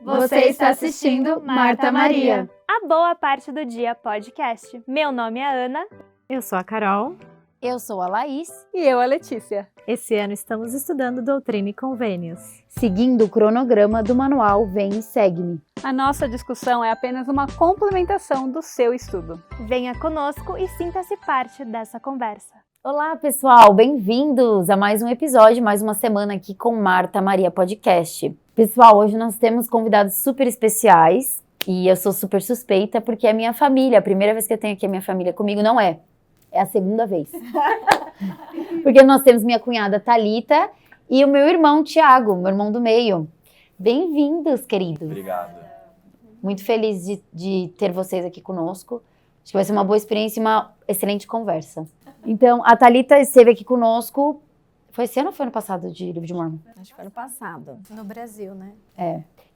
Você está assistindo Marta Maria, a Boa Parte do Dia podcast. Meu nome é Ana. Eu sou a Carol. Eu sou a Laís. E eu a Letícia. Esse ano estamos estudando Doutrina e Convênios, seguindo o cronograma do manual Vem e Segue-me. A nossa discussão é apenas uma complementação do seu estudo. Venha conosco e sinta-se parte dessa conversa. Olá, pessoal, bem-vindos a mais um episódio, mais uma semana aqui com Marta Maria Podcast. Pessoal, hoje nós temos convidados super especiais e eu sou super suspeita porque é minha família. A primeira vez que eu tenho aqui a minha família comigo não é a segunda vez. Porque nós temos minha cunhada Thalita e o meu irmão Tiago, meu irmão do meio. Bem-vindos, queridos. Obrigado. Muito feliz de ter vocês aqui conosco. Acho que vai ser uma boa experiência e uma excelente conversa. Então, a Thalita esteve aqui conosco. Foi esse ano ou foi ano passado de Livro de Mormon? Acho que foi ano passado. No Brasil, né?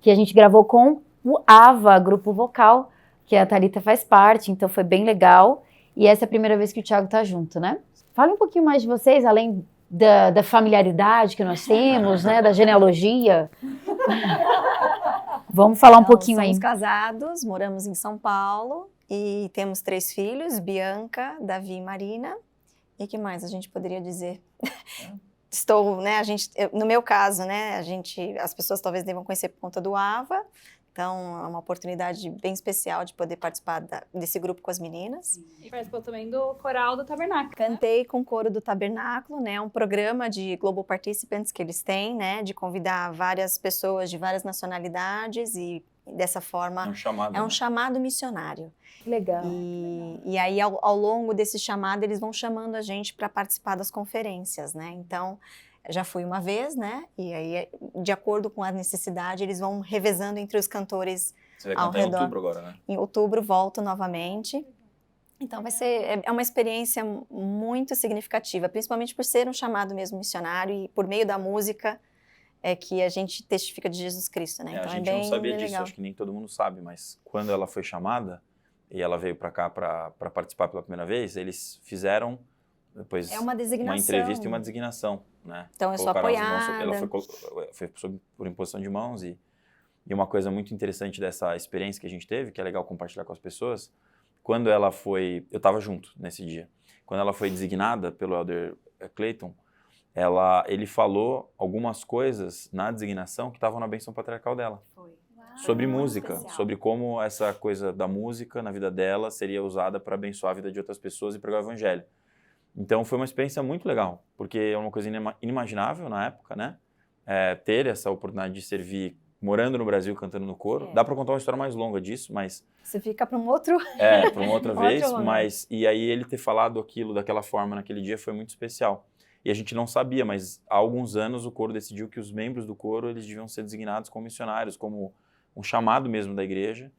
Que a gente gravou com o AVA, grupo vocal, que a Thalita faz parte, então foi bem legal. E essa é a primeira vez que o Thiago tá junto, né? Fala um pouquinho mais de vocês, além da familiaridade que nós temos, né? Da genealogia. Vamos falar um pouquinho aí. Somos casados, moramos em São Paulo e temos 3 filhos, Bianca, Davi e Marina. E o que mais a gente poderia dizer? Estou, né, no meu caso, né, as pessoas talvez devam conhecer por conta do AVA, então é uma oportunidade bem especial de poder participar desse grupo com as meninas. E participou também do Coral do Tabernáculo. Cantei com o Coro do Tabernáculo, né, um programa de Global Participants que eles têm, né, de convidar várias pessoas de várias nacionalidades e dessa forma É um chamado missionário. Legal. E aí, ao longo desse chamado, eles vão chamando a gente para participar das conferências, né? Então, já fui uma vez, né? E aí, de acordo com a necessidade, eles vão revezando entre os cantores Você vai ao cantar em redor. outubro agora, né? Em outubro, volto novamente. Então, é uma experiência muito significativa, principalmente por ser um chamado mesmo missionário e por meio da música é que a gente testifica de Jesus Cristo, né? Então, a gente bem, não sabia bem disso, legal. acho que nem todo mundo sabe, mas quando ela foi chamada e ela veio para cá para participar pela primeira vez, eles fizeram depois É uma designação. uma entrevista e uma designação, né? Então, eu sou Colocaram as apoiada. mãos, ela foi por imposição de mãos e uma coisa muito interessante dessa experiência que a gente teve, que é legal compartilhar com as pessoas, quando ela foi, eu estava junto nesse dia, quando ela foi designada pelo Elder Clayton, ele falou algumas coisas na designação que estavam na bênção patriarcal dela. Sobre música, especial. sobre como essa coisa da música na vida dela seria usada para abençoar a vida de outras pessoas e pregar o evangelho. Então foi uma experiência muito legal, porque é uma coisa inimaginável na época, né? Ter essa oportunidade de servir morando no Brasil, cantando no coro. Dá para contar uma história mais longa disso, mas... Você fica para um outro... para uma outra vez, mas... E aí ele ter falado aquilo daquela forma naquele dia foi muito especial. E a gente não sabia, mas há alguns anos o coro decidiu que os membros do coro eles deviam ser designados como missionários, como um chamado mesmo da igreja.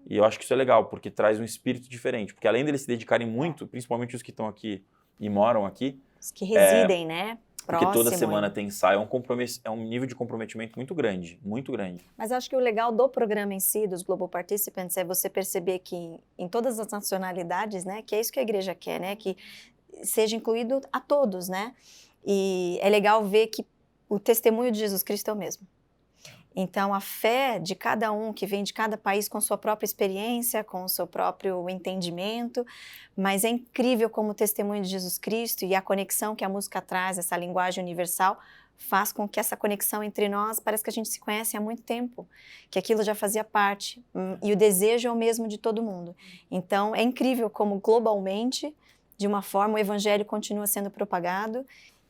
E eu acho que isso é legal, porque traz um espírito diferente. Porque além deles se dedicarem muito, principalmente os que estão aqui e moram aqui... Os que residem, né? Porque Próximo, toda semana tem ensaio, é um nível de comprometimento muito grande, muito grande. Mas acho que o legal do programa em si, dos Global Participants, é você perceber que em todas as nacionalidades, né? Que é isso que a igreja quer, né? Que seja incluído a todos, né? E é legal ver que o testemunho de Jesus Cristo é o mesmo. Então, a fé de cada um que vem de cada país com sua própria experiência, com o seu próprio entendimento, mas é incrível como o testemunho de Jesus Cristo e a conexão que a música traz, essa linguagem universal, faz com que essa conexão entre nós, parece que a gente se conhece há muito tempo, que aquilo já fazia parte, e o desejo é o mesmo de todo mundo. Então, é incrível como globalmente, de uma forma, o evangelho continua sendo propagado.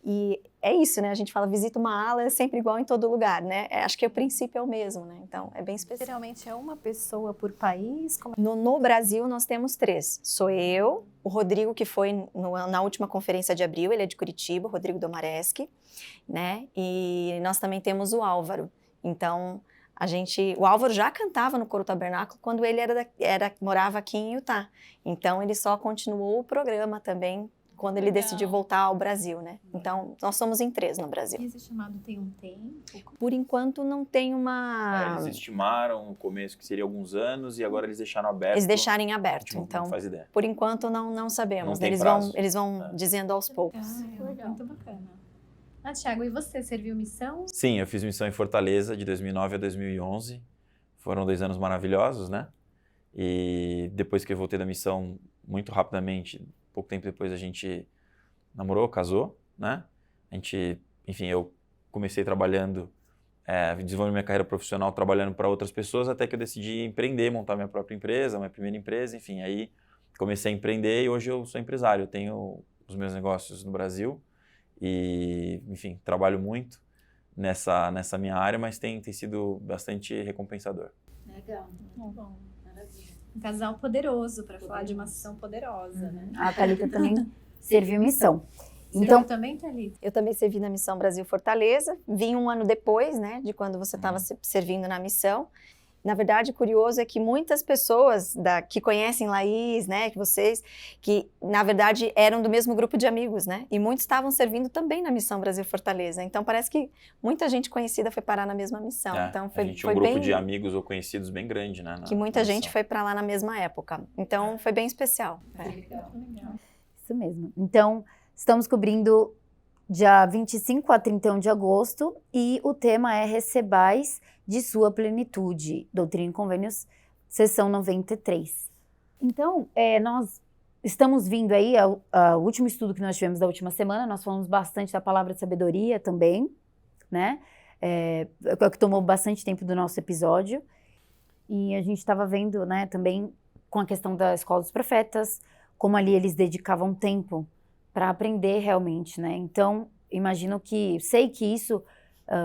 E é isso, né? A gente fala, visita uma ala, é sempre igual em todo lugar, né? Acho que o princípio é o mesmo, né? Então, é bem especial. Geralmente é uma pessoa por país? No Brasil, nós temos 3. Sou eu, o Rodrigo, que foi na última conferência de abril, ele é de Curitiba, Rodrigo Domareschi, né? E nós também temos o Álvaro. Então, o Álvaro já cantava no Coro Tabernáculo quando ele morava aqui em Utah. Então, ele só continuou o programa também quando ele decidiu voltar ao Brasil, né? Então, nós somos em 3 no Brasil. E esse chamado tem um tempo? Por enquanto, não tem uma... Eles estimaram no começo que seria alguns anos e agora eles deixaram aberto. Eles deixarem A aberto, gente então, não faz ideia. por enquanto, não sabemos. Não tem Eles prazo. vão dizendo aos poucos. Legal. Muito bacana. Thiago, e você serviu missão? Sim, eu fiz missão em Fortaleza de 2009 a 2011. foram 2 anos maravilhosos, né? E depois que eu voltei da missão, muito rapidamente, pouco tempo depois a gente namorou, casou, né? Enfim, eu comecei trabalhando, desenvolvendo minha carreira profissional trabalhando para outras pessoas, até que eu decidi empreender, montar minha própria empresa, minha primeira empresa, enfim, aí comecei a empreender e hoje eu sou empresário, eu tenho os meus negócios no Brasil e, enfim, trabalho muito nessa minha área, mas tem sido bastante recompensador. Legal. Muito bom. Um casal poderoso para falar de uma missão poderosa, né? A Thalita também serviu missão. Você Então, também, Thalita? Eu também servi na Missão Brasil Fortaleza, vim um ano depois, né, de quando você estava servindo na missão. Na verdade, curioso é que muitas pessoas que conhecem Laís, né, que na verdade eram do mesmo grupo de amigos, né, e muitos estavam servindo também na Missão Brasil Fortaleza. Então parece que muita gente conhecida foi parar na mesma missão. Então a gente tinha um grupo de amigos ou conhecidos bem grande, né? Que muita gente foi para lá na mesma época. Então foi bem especial. Legal. isso mesmo. Então, estamos cobrindo dia 25 a 31 de agosto e o tema é Recebais de Sua Plenitude, Doutrina e Convênios, sessão 93. Então, nós estamos vindo aí ao último estudo que nós tivemos da última semana, nós falamos bastante da palavra de sabedoria também, né? Que tomou bastante tempo do nosso episódio. E a gente estava vendo, né, também com a questão da Escola dos Profetas, como ali eles dedicavam tempo para aprender realmente, né? Então, sei que isso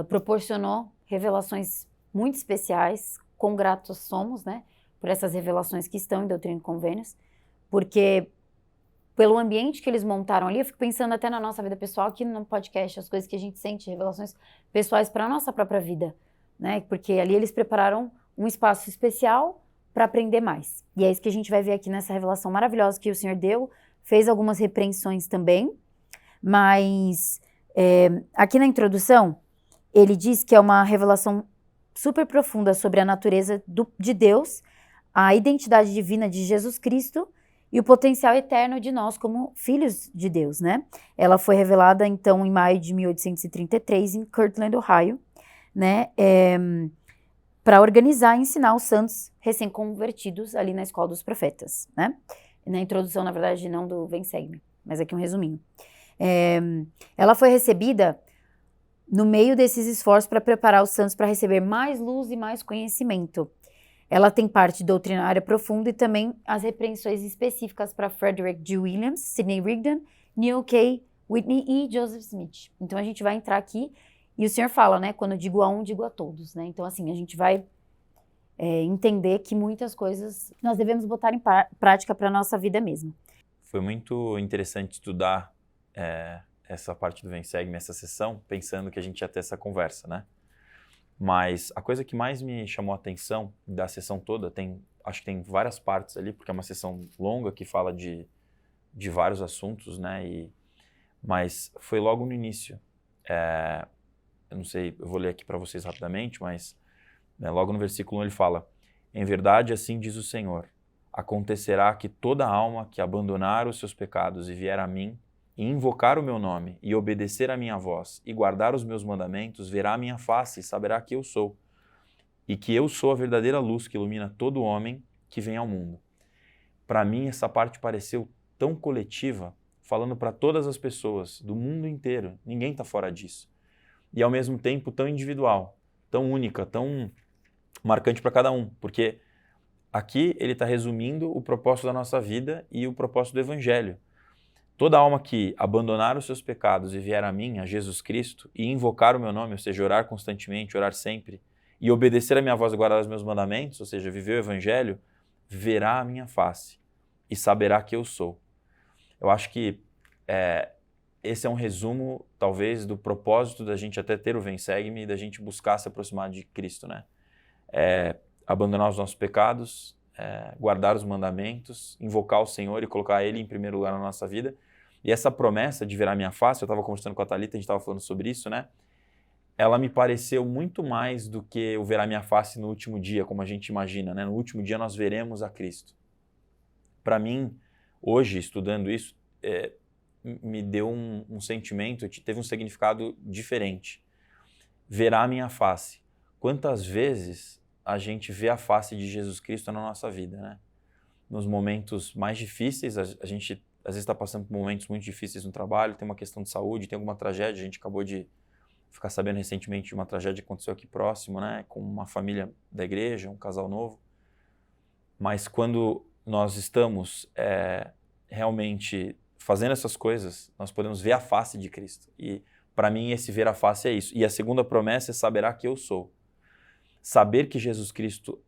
proporcionou revelações muito especiais, quão gratos somos, né, por essas revelações que estão em Doutrina e Convênios, porque pelo ambiente que eles montaram ali, eu fico pensando até na nossa vida pessoal, aqui no podcast, as coisas que a gente sente, revelações pessoais para a nossa própria vida, né, porque ali eles prepararam um espaço especial para aprender mais. E é isso que a gente vai ver aqui nessa revelação maravilhosa que o Senhor deu, fez algumas repreensões também, mas aqui na introdução, ele diz que é uma revelação super profunda sobre a natureza de Deus, a identidade divina de Jesus Cristo e o potencial eterno de nós como filhos de Deus, né? Ela foi revelada, então, em maio de 1833, em Kirtland, Ohio, né? Para organizar e ensinar os santos recém-convertidos ali na Escola dos Profetas, né? Na introdução, na verdade, não do Vem Segue-me, mas aqui um resuminho. Ela foi recebida no meio desses esforços para preparar os santos para receber mais luz e mais conhecimento. Ela tem parte doutrinária profunda e também as repreensões específicas para Frederick G. Williams, Sidney Rigdon, Neil K. Whitney e Joseph Smith. Então a gente vai entrar aqui e o Senhor fala, né, quando eu digo a um, digo a todos, né? Então assim, a gente vai entender que muitas coisas nós devemos botar em prática para a nossa vida mesmo. Foi muito interessante estudar essa parte do Vem Segue-me, essa sessão, pensando que a gente ia ter essa conversa, né? Mas a coisa que mais me chamou a atenção da sessão toda, acho que tem várias partes ali, porque é uma sessão longa que fala de vários assuntos, né? Mas foi logo no início. Eu não sei, eu vou ler aqui para vocês rapidamente, mas logo no versículo 1 ele fala: em verdade, assim diz o Senhor, acontecerá que toda alma que abandonar os seus pecados e vier a mim, e invocar o meu nome, e obedecer a minha voz, e guardar os meus mandamentos, verá a minha face e saberá que eu sou, e que eu sou a verdadeira luz que ilumina todo homem que vem ao mundo. Para mim, essa parte pareceu tão coletiva, falando para todas as pessoas do mundo inteiro, ninguém está fora disso. E ao mesmo tempo tão individual, tão única, tão marcante para cada um, porque aqui ele está resumindo o propósito da nossa vida e o propósito do Evangelho. Toda alma que abandonar os seus pecados e vier a mim, a Jesus Cristo, e invocar o meu nome, ou seja, orar constantemente, orar sempre, e obedecer a minha voz e guardar os meus mandamentos, ou seja, viver o Evangelho, verá a minha face e saberá que eu sou. Eu acho que esse é um resumo, talvez, do propósito da gente até ter o Vem Segue-me e da gente buscar se aproximar de Cristo, né? Abandonar os nossos pecados, guardar os mandamentos, invocar o Senhor e colocar Ele em primeiro lugar na nossa vida. E essa promessa de ver a minha face, eu estava conversando com a Thalita, a gente estava falando sobre isso, né? Ela me pareceu muito mais do que o ver a minha face no último dia, como a gente imagina, né? No último dia nós veremos a Cristo. Para mim, hoje, estudando isso, me deu um sentimento, teve um significado diferente. Verá a minha face. Quantas vezes a gente vê a face de Jesus Cristo na nossa vida, né? Nos momentos mais difíceis, a gente às vezes está passando por momentos muito difíceis no trabalho, tem uma questão de saúde, tem alguma tragédia, a gente acabou de ficar sabendo recentemente de uma tragédia que aconteceu aqui próximo, né? Com uma família da igreja, um casal novo. Mas quando nós estamos realmente fazendo essas coisas, nós podemos ver a face de Cristo. E para mim esse ver a face é isso. E a segunda promessa é saberá que eu sou. Saber que Jesus Cristo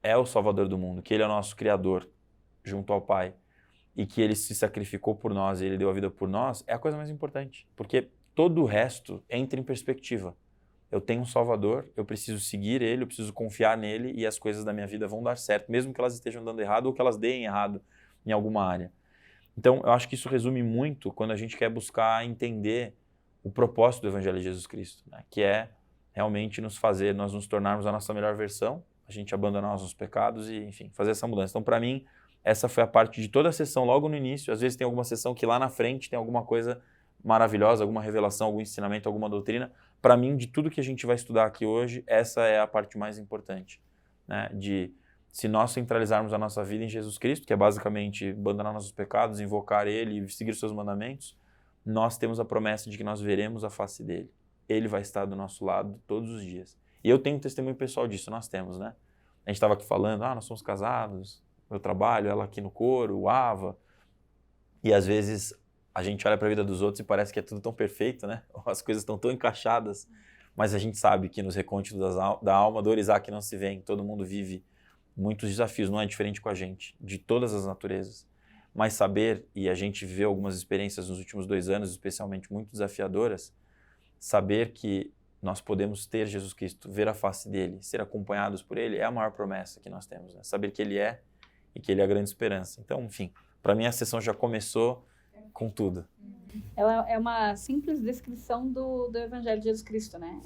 é o Salvador do mundo, que Ele é o nosso Criador junto ao Pai e que Ele se sacrificou por nós e Ele deu a vida por nós, é a coisa mais importante. Porque todo o resto entra em perspectiva. Eu tenho um Salvador, eu preciso seguir Ele, eu preciso confiar nele e as coisas da minha vida vão dar certo, mesmo que elas estejam dando errado ou que elas deem errado em alguma área. Então, eu acho que isso resume muito quando a gente quer buscar entender o propósito do Evangelho de Jesus Cristo, né? Que é realmente nós nos tornarmos a nossa melhor versão, a gente abandonar os nossos pecados e, enfim, fazer essa mudança. Então, para mim, essa foi a parte de toda a sessão logo no início. Às vezes tem alguma sessão que lá na frente tem alguma coisa maravilhosa, alguma revelação, algum ensinamento, alguma doutrina. Para mim, de tudo que a gente vai estudar aqui hoje, essa é a parte mais importante, né? Se nós centralizarmos a nossa vida em Jesus Cristo, que é basicamente abandonar nossos pecados, invocar Ele e seguir os seus mandamentos, nós temos a promessa de que nós veremos a face dEle. Ele vai estar do nosso lado todos os dias. E eu tenho um testemunho pessoal disso, nós temos, né? A gente estava aqui falando, nós somos casados, meu trabalho, ela aqui no coro, o Ava. E às vezes a gente olha para a vida dos outros e parece que é tudo tão perfeito, né? As coisas estão tão encaixadas. Mas a gente sabe que nos recônditos da alma, dores há que não se vêem, todo mundo vive muitos desafios, não é diferente com a gente, de todas as naturezas. Mas saber, e a gente vê algumas experiências nos últimos 2 anos, especialmente muito desafiadoras, saber que nós podemos ter Jesus Cristo, ver a face dele, ser acompanhados por ele, é a maior promessa que nós temos, né? Saber que ele é e que ele é a grande esperança. Então, enfim, para mim a sessão já começou com tudo. Ela é uma simples descrição do Evangelho de Jesus Cristo, né?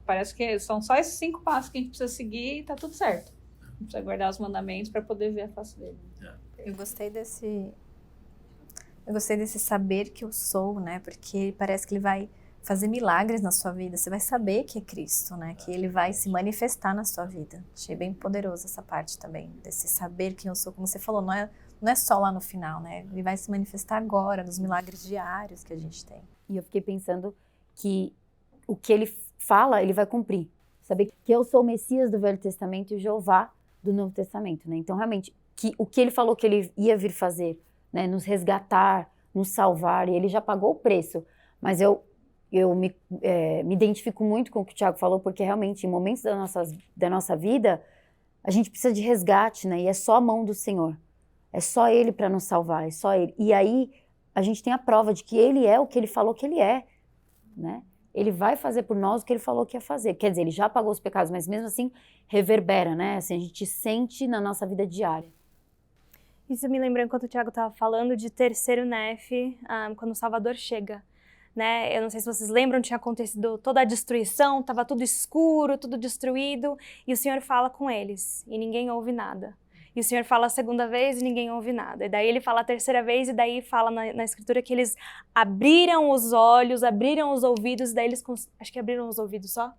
Parece que são só esses 5 passos que a gente precisa seguir e tá tudo certo. A gente precisa guardar os mandamentos para poder ver a face dele. Eu gostei desse saber que eu sou, né? Porque parece que ele vai fazer milagres na sua vida. Você vai saber que é Cristo, né? Que ele vai se manifestar na sua vida. Achei bem poderoso essa parte também, desse saber quem eu sou. Como você falou, não é só lá no final, né? Ele vai se manifestar agora, nos milagres diários que a gente tem. E eu fiquei pensando que o que ele fala, ele vai cumprir. Saber que eu sou o Messias do Velho Testamento e o Jeová do Novo Testamento, né? Então, realmente, o que ele falou que ele ia vir fazer, né? Nos resgatar, nos salvar, e ele já pagou o preço. Mas eu me identifico muito com o que o Thiago falou, porque realmente, em momentos da nossa vida, a gente precisa de resgate, né? E é só a mão do Senhor. É só Ele para nos salvar, é só Ele. E aí, a gente tem a prova de que Ele é o que Ele falou que Ele é, né? Ele vai fazer por nós o que Ele falou que ia fazer. Quer dizer, Ele já pagou os pecados, mas mesmo assim, reverbera, né? Assim, a gente sente na nossa vida diária. Isso me lembrou enquanto o Thiago estava falando de terceiro NEF, quando o Salvador chega. Né? Eu não sei se vocês lembram, tinha acontecido toda a destruição, estava tudo escuro, tudo destruído, e o Senhor fala com eles, e ninguém ouve nada. E o Senhor fala a segunda vez e ninguém ouve nada. E daí ele fala a terceira vez e daí fala na Escritura que eles abriram os olhos, abriram os ouvidos, e daí eles, acho que abriram os ouvidos só?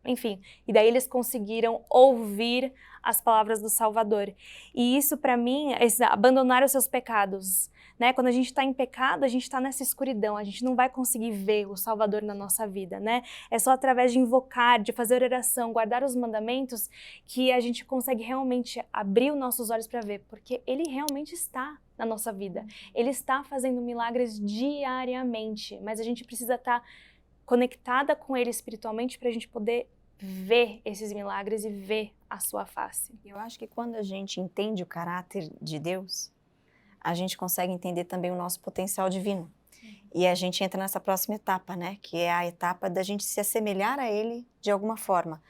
Enfim, e daí eles conseguiram ouvir as palavras do Salvador. E isso para mim, abandonar os seus pecados, né? Quando a gente está em pecado, a gente está nessa escuridão, a gente não vai conseguir ver o Salvador na nossa vida, né? É só através de invocar, de fazer oração, guardar os mandamentos, que a gente consegue realmente abrir os nossos olhos para ver, porque Ele realmente está na nossa vida. Ele está fazendo milagres diariamente, mas a gente precisa estar conectada com Ele espiritualmente para a gente poder ver esses milagres e ver a sua face. Eu acho que quando a gente entende o caráter de Deus, a gente consegue entender também o nosso potencial divino. E a gente entra nessa próxima etapa, né? Que é a etapa da gente se assemelhar a Ele de alguma forma,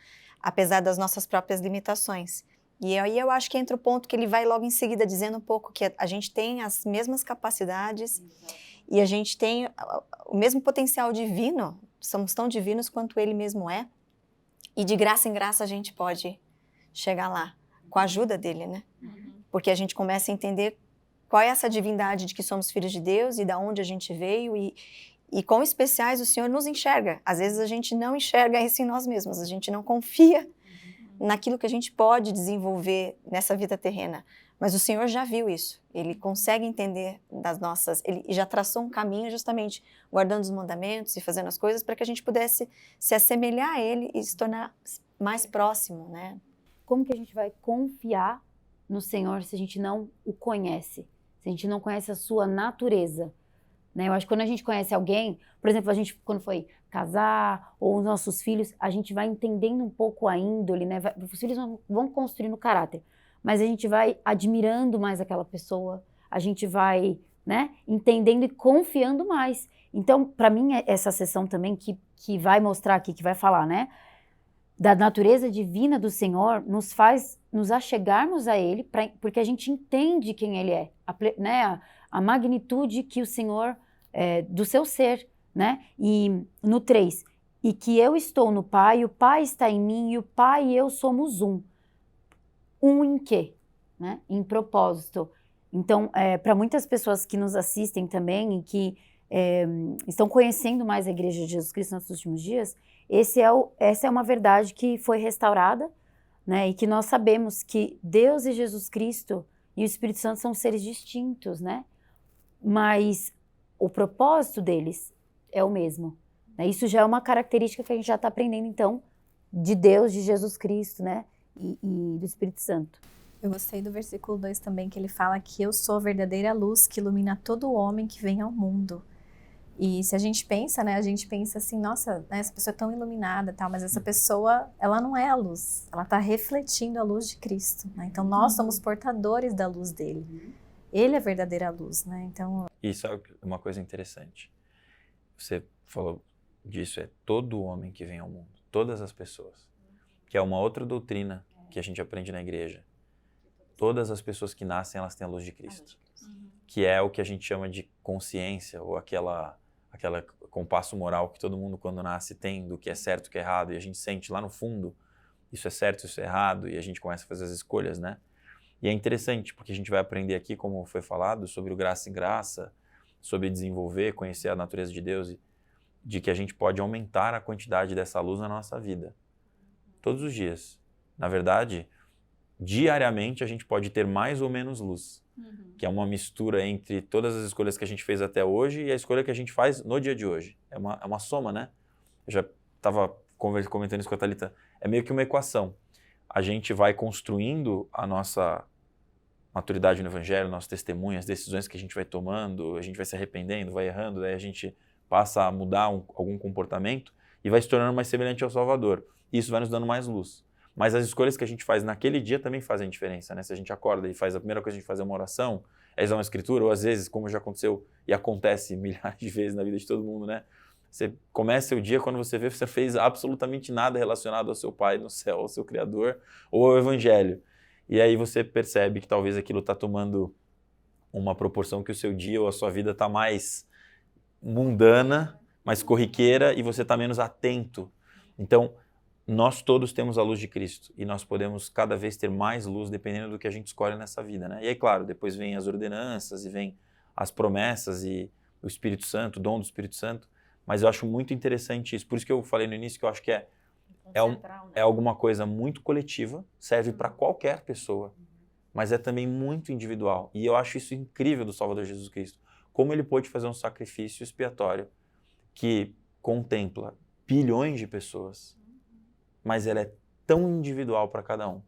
apesar das nossas próprias limitações. E aí eu acho que entra o ponto que ele vai logo em seguida dizendo um pouco que a gente tem as mesmas capacidades. Exato. E a gente tem o mesmo potencial divino, somos tão divinos quanto Ele mesmo é. E de graça em graça a gente pode chegar lá, com a ajuda dele, né? Porque a gente começa a entender qual é essa divindade de que somos filhos de Deus e da onde a gente veio e quão especiais o Senhor nos enxerga. Às vezes a gente não enxerga isso em nós mesmos, a gente não confia naquilo que a gente pode desenvolver nessa vida terrena. Mas o Senhor já viu isso. Ele consegue entender das nossas... Ele já traçou um caminho justamente guardando os mandamentos e fazendo as coisas para que a gente pudesse se assemelhar a Ele e se tornar mais próximo, né? Como que a gente vai confiar no Senhor se a gente não o conhece? Se a gente não conhece a sua natureza? Né? Eu acho que quando a gente conhece alguém, por exemplo, a gente quando foi casar, ou os nossos filhos, a gente vai entendendo um pouco a índole, né? Os filhos vão construindo o caráter, mas a gente vai admirando mais aquela pessoa, a gente vai, né, entendendo e confiando mais. Então, para mim, essa sessão também que vai mostrar aqui, que vai falar, né, da natureza divina do Senhor, nos faz nos achegarmos a Ele, porque a gente entende quem Ele é, né, a magnitude que o Senhor, do seu ser, né? E no 3, e que eu estou no Pai, o Pai está em mim, e o Pai e eu somos um. Um em quê? Né? Em propósito. Então, para muitas pessoas que nos assistem também e que estão conhecendo mais a Igreja de Jesus Cristo nos últimos dias, essa é uma verdade que foi restaurada, né? E que nós sabemos que Deus e Jesus Cristo e o Espírito Santo são seres distintos, né? Mas o propósito deles é o mesmo. Né? Isso já é uma característica que a gente já está aprendendo, então, de Deus, de Jesus Cristo, né? E do Espírito Santo. Eu gostei do versículo 2 também, que ele fala que eu sou a verdadeira luz que ilumina todo homem que vem ao mundo. E se a gente pensa, né, a gente pensa assim, nossa, né, essa pessoa é tão iluminada, tal, mas essa pessoa, ela não é a luz, ela está refletindo a luz de Cristo, né? Então nós somos portadores da luz dele. Ele é a verdadeira luz, né? Então... Isso é uma coisa interessante. Você falou disso, é todo homem que vem ao mundo, todas as pessoas, que é uma outra doutrina que a gente aprende na igreja. Todas as pessoas que nascem, elas têm a luz de Cristo, que é o que a gente chama de consciência, ou aquela compasso moral que todo mundo quando nasce tem do que é certo e o que é errado, e a gente sente lá no fundo, isso é certo, isso é errado, e a gente começa a fazer as escolhas, né? E é interessante, porque a gente vai aprender aqui, como foi falado, sobre o graça em graça, sobre desenvolver, conhecer a natureza de Deus, e de que a gente pode aumentar a quantidade dessa luz na nossa vida. Todos os dias. Na verdade, diariamente a gente pode ter mais ou menos luz, que é uma mistura entre todas as escolhas que a gente fez até hoje e a escolha que a gente faz no dia de hoje. É uma soma, né? Eu já estava comentando isso com a Thalita. É meio que uma equação. A gente vai construindo a nossa maturidade no Evangelho, nosso testemunho, as decisões que a gente vai tomando, a gente vai se arrependendo, vai errando, daí a gente passa a mudar algum comportamento e vai se tornando mais semelhante ao Salvador. Isso vai nos dando mais luz. Mas as escolhas que a gente faz naquele dia também fazem diferença, né? Se a gente acorda e faz a primeira coisa que a gente faz é uma oração, é usar uma escritura, ou às vezes, como já aconteceu e acontece milhares de vezes na vida de todo mundo, né? Você começa o dia quando você vê que você fez absolutamente nada relacionado ao seu Pai no céu, ao seu Criador, ou ao Evangelho. E aí você percebe que talvez aquilo está tomando uma proporção que o seu dia ou a sua vida está mais mundana, mais corriqueira, e você está menos atento. Então, nós todos temos a luz de Cristo e nós podemos cada vez ter mais luz dependendo do que a gente escolhe nessa vida, né? E aí, claro, depois vem as ordenanças e vem as promessas e o Espírito Santo, o dom do Espírito Santo, mas eu acho muito interessante isso. Por isso que eu falei no início que eu acho que é alguma coisa muito coletiva, serve para qualquer pessoa, mas é também muito individual. E eu acho isso incrível do Salvador Jesus Cristo. Como ele pôde fazer um sacrifício expiatório que contempla bilhões de pessoas, mas ele é tão individual para cada um.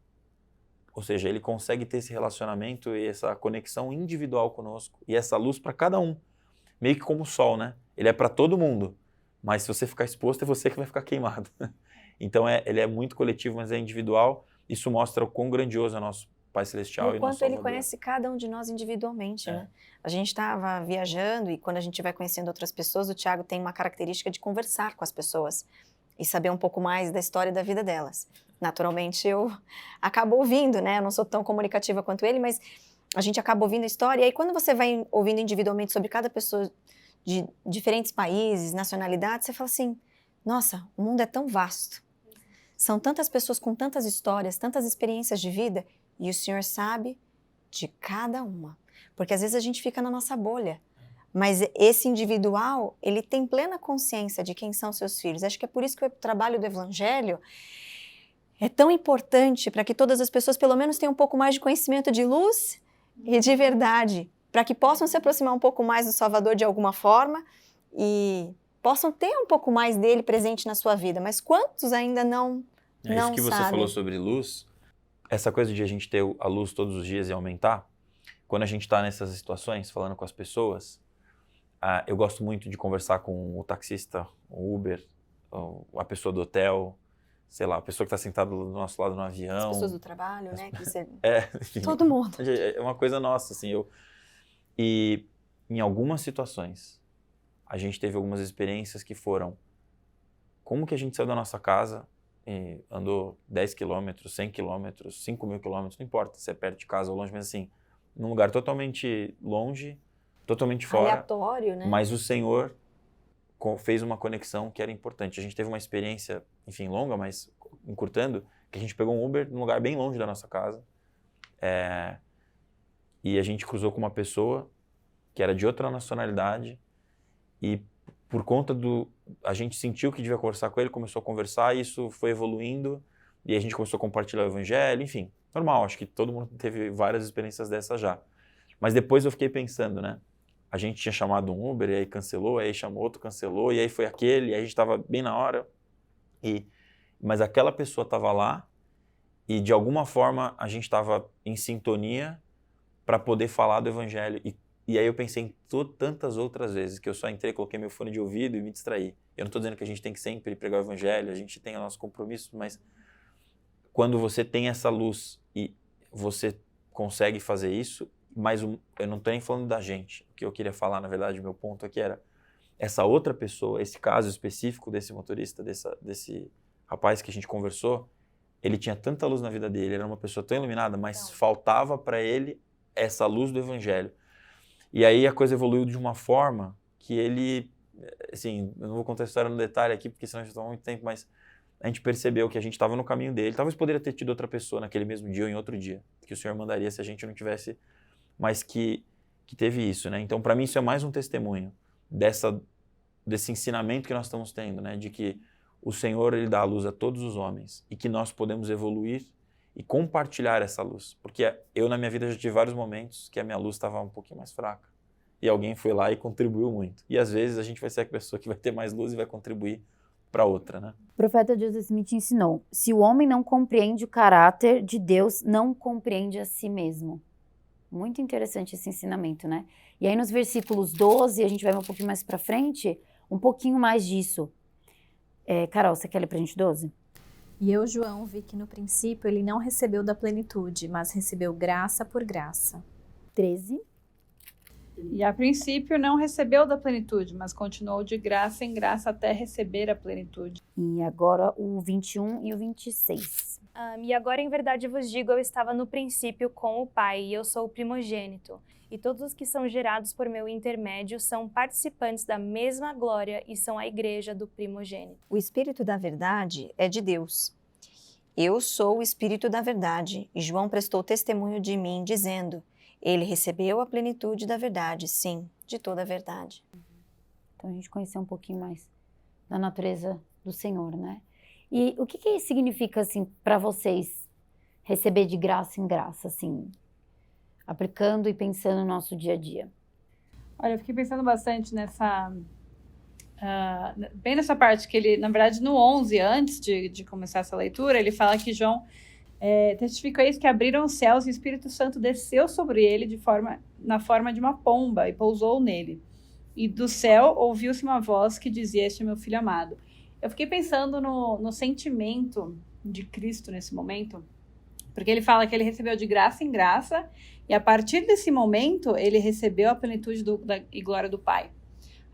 Ou seja, ele consegue ter esse relacionamento e essa conexão individual conosco e essa luz para cada um. Meio que como o sol, né? Ele é para todo mundo, mas se você ficar exposto, é você que vai ficar queimado. Então, ele é muito coletivo, mas é individual. Isso mostra o quão grandioso é nosso Pai Celestial e nosso Salvador. Ele conhece cada um de nós individualmente, né? A gente estava viajando e quando a gente vai conhecendo outras pessoas, o Tiago tem uma característica de conversar com as pessoas e saber um pouco mais da história e da vida delas. Naturalmente, eu acabo ouvindo, né? Eu não sou tão comunicativa quanto ele, mas a gente acaba ouvindo a história. E aí, quando você vai ouvindo individualmente sobre cada pessoa de diferentes países, nacionalidades, você fala assim, nossa, o mundo é tão vasto. São tantas pessoas com tantas histórias, tantas experiências de vida, e o Senhor sabe de cada uma. Porque às vezes a gente fica na nossa bolha. Mas esse individual, ele tem plena consciência de quem são seus filhos. Acho que é por isso que o trabalho do Evangelho é tão importante para que todas as pessoas pelo menos tenham um pouco mais de conhecimento de luz e de verdade, para que possam se aproximar um pouco mais do Salvador de alguma forma e possam ter um pouco mais dele presente na sua vida. Mas quantos ainda não sabem? Isso que você falou sobre luz, essa coisa de a gente ter a luz todos os dias e aumentar, quando a gente está nessas situações, falando com as pessoas, eu gosto muito de conversar com o taxista, o Uber, a pessoa do hotel, sei lá, a pessoa que está sentada do nosso lado no avião. As pessoas do trabalho, né? Que você... Enfim, todo mundo. É uma coisa nossa, assim. E em algumas situações, a gente teve algumas experiências que foram como que a gente saiu da nossa casa e andou 10 quilômetros, 100 quilômetros, 5 mil quilômetros, não importa se é perto de casa ou longe, mas assim, num lugar totalmente longe, totalmente fora. Aleatório, né? Mas o Senhor fez uma conexão que era importante. A gente teve uma experiência, enfim, longa, mas encurtando, que a gente pegou um Uber num lugar bem longe da nossa casa. E a gente cruzou com uma pessoa que era de outra nacionalidade e por conta a gente sentiu que devia conversar com ele, começou a conversar, e isso foi evoluindo e a gente começou a compartilhar o evangelho, enfim, normal, acho que todo mundo teve várias experiências dessas já. Mas depois eu fiquei pensando, né? A gente tinha chamado um Uber, e aí cancelou, aí chamou outro, cancelou, e aí foi aquele, e aí a gente estava bem na hora. Mas aquela pessoa estava lá, e de alguma forma a gente estava em sintonia para poder falar do evangelho. E aí eu pensei em tantas outras vezes, que eu só entrei, coloquei meu fone de ouvido e me distraí. Eu não estou dizendo que a gente tem que sempre pregar o evangelho, a gente tem o nosso compromisso, mas quando você tem essa luz e você consegue fazer isso, mas eu não estou nem falando da gente. O que eu queria falar, na verdade, o meu ponto aqui era essa outra pessoa, esse caso específico desse motorista, desse rapaz que a gente conversou, ele tinha tanta luz na vida dele, ele era uma pessoa tão iluminada, mas faltava para ele essa luz do evangelho. E aí a coisa evoluiu de uma forma que ele, assim, eu não vou contar a história no detalhe aqui, porque senão a gente toma muito tempo, mas a gente percebeu que a gente estava no caminho dele. Talvez poderia ter tido outra pessoa naquele mesmo dia ou em outro dia, que o Senhor mandaria se a gente não tivesse, mas que teve isso, né? Então, para mim, isso é mais um testemunho desse ensinamento que nós estamos tendo, né? De que o Senhor, Ele dá a luz a todos os homens e que nós podemos evoluir e compartilhar essa luz. Porque eu, na minha vida, já tive vários momentos que a minha luz estava um pouquinho mais fraca. E alguém foi lá e contribuiu muito. E, às vezes, a gente vai ser a pessoa que vai ter mais luz e vai contribuir para outra, né? O profeta Joseph Smith ensinou: se o homem não compreende o caráter de Deus, não compreende a si mesmo. Muito interessante esse ensinamento, né? E aí nos versículos 12, a gente vai um pouquinho mais para frente, um pouquinho mais disso. Carol, você quer ler pra gente 12? E eu, João, vi que no princípio ele não recebeu da plenitude, mas recebeu graça por graça. 13. E a princípio não recebeu da plenitude, mas continuou de graça em graça até receber a plenitude. E agora o 21 e o 26. E agora, em verdade, vos digo, eu estava no princípio com o Pai, e eu sou o primogênito. E todos os que são gerados por meu intermédio são participantes da mesma glória e são a igreja do primogênito. O Espírito da Verdade é de Deus. Eu sou o Espírito da Verdade, e João prestou testemunho de mim, dizendo: ele recebeu a plenitude da verdade, sim, de toda a verdade. Então a gente conheceu um pouquinho mais da natureza do Senhor, né? E o que significa, assim, para vocês, receber de graça em graça, assim, aplicando e pensando no nosso dia a dia? Olha, eu fiquei pensando bastante bem nessa parte que ele, na verdade, no 11, antes de começar essa leitura, ele fala que João testificou isso, que abriram os céus e o Espírito Santo desceu sobre ele na forma de uma pomba e pousou nele. E do céu ouviu-se uma voz que dizia: este é meu filho amado. Eu fiquei pensando no sentimento de Cristo nesse momento, porque ele fala que ele recebeu de graça em graça, e a partir desse momento ele recebeu a plenitude e glória do Pai.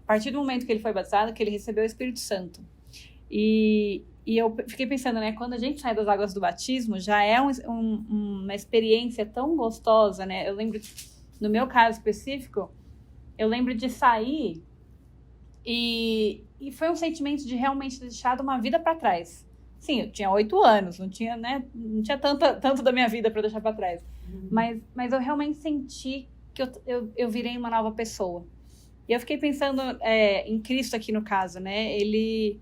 A partir do momento que ele foi batizado, que ele recebeu o Espírito Santo. E eu fiquei pensando, né, quando a gente sai das águas do batismo, já é uma experiência tão gostosa, né? Eu lembro, no meu caso específico, eu lembro de sair e foi um sentimento de realmente ter deixado uma vida para trás. Sim, eu tinha 8 anos, não tinha tanto da minha vida para deixar para trás. Mas eu realmente senti que eu virei uma nova pessoa. E eu fiquei pensando em Cristo aqui no caso, né? Ele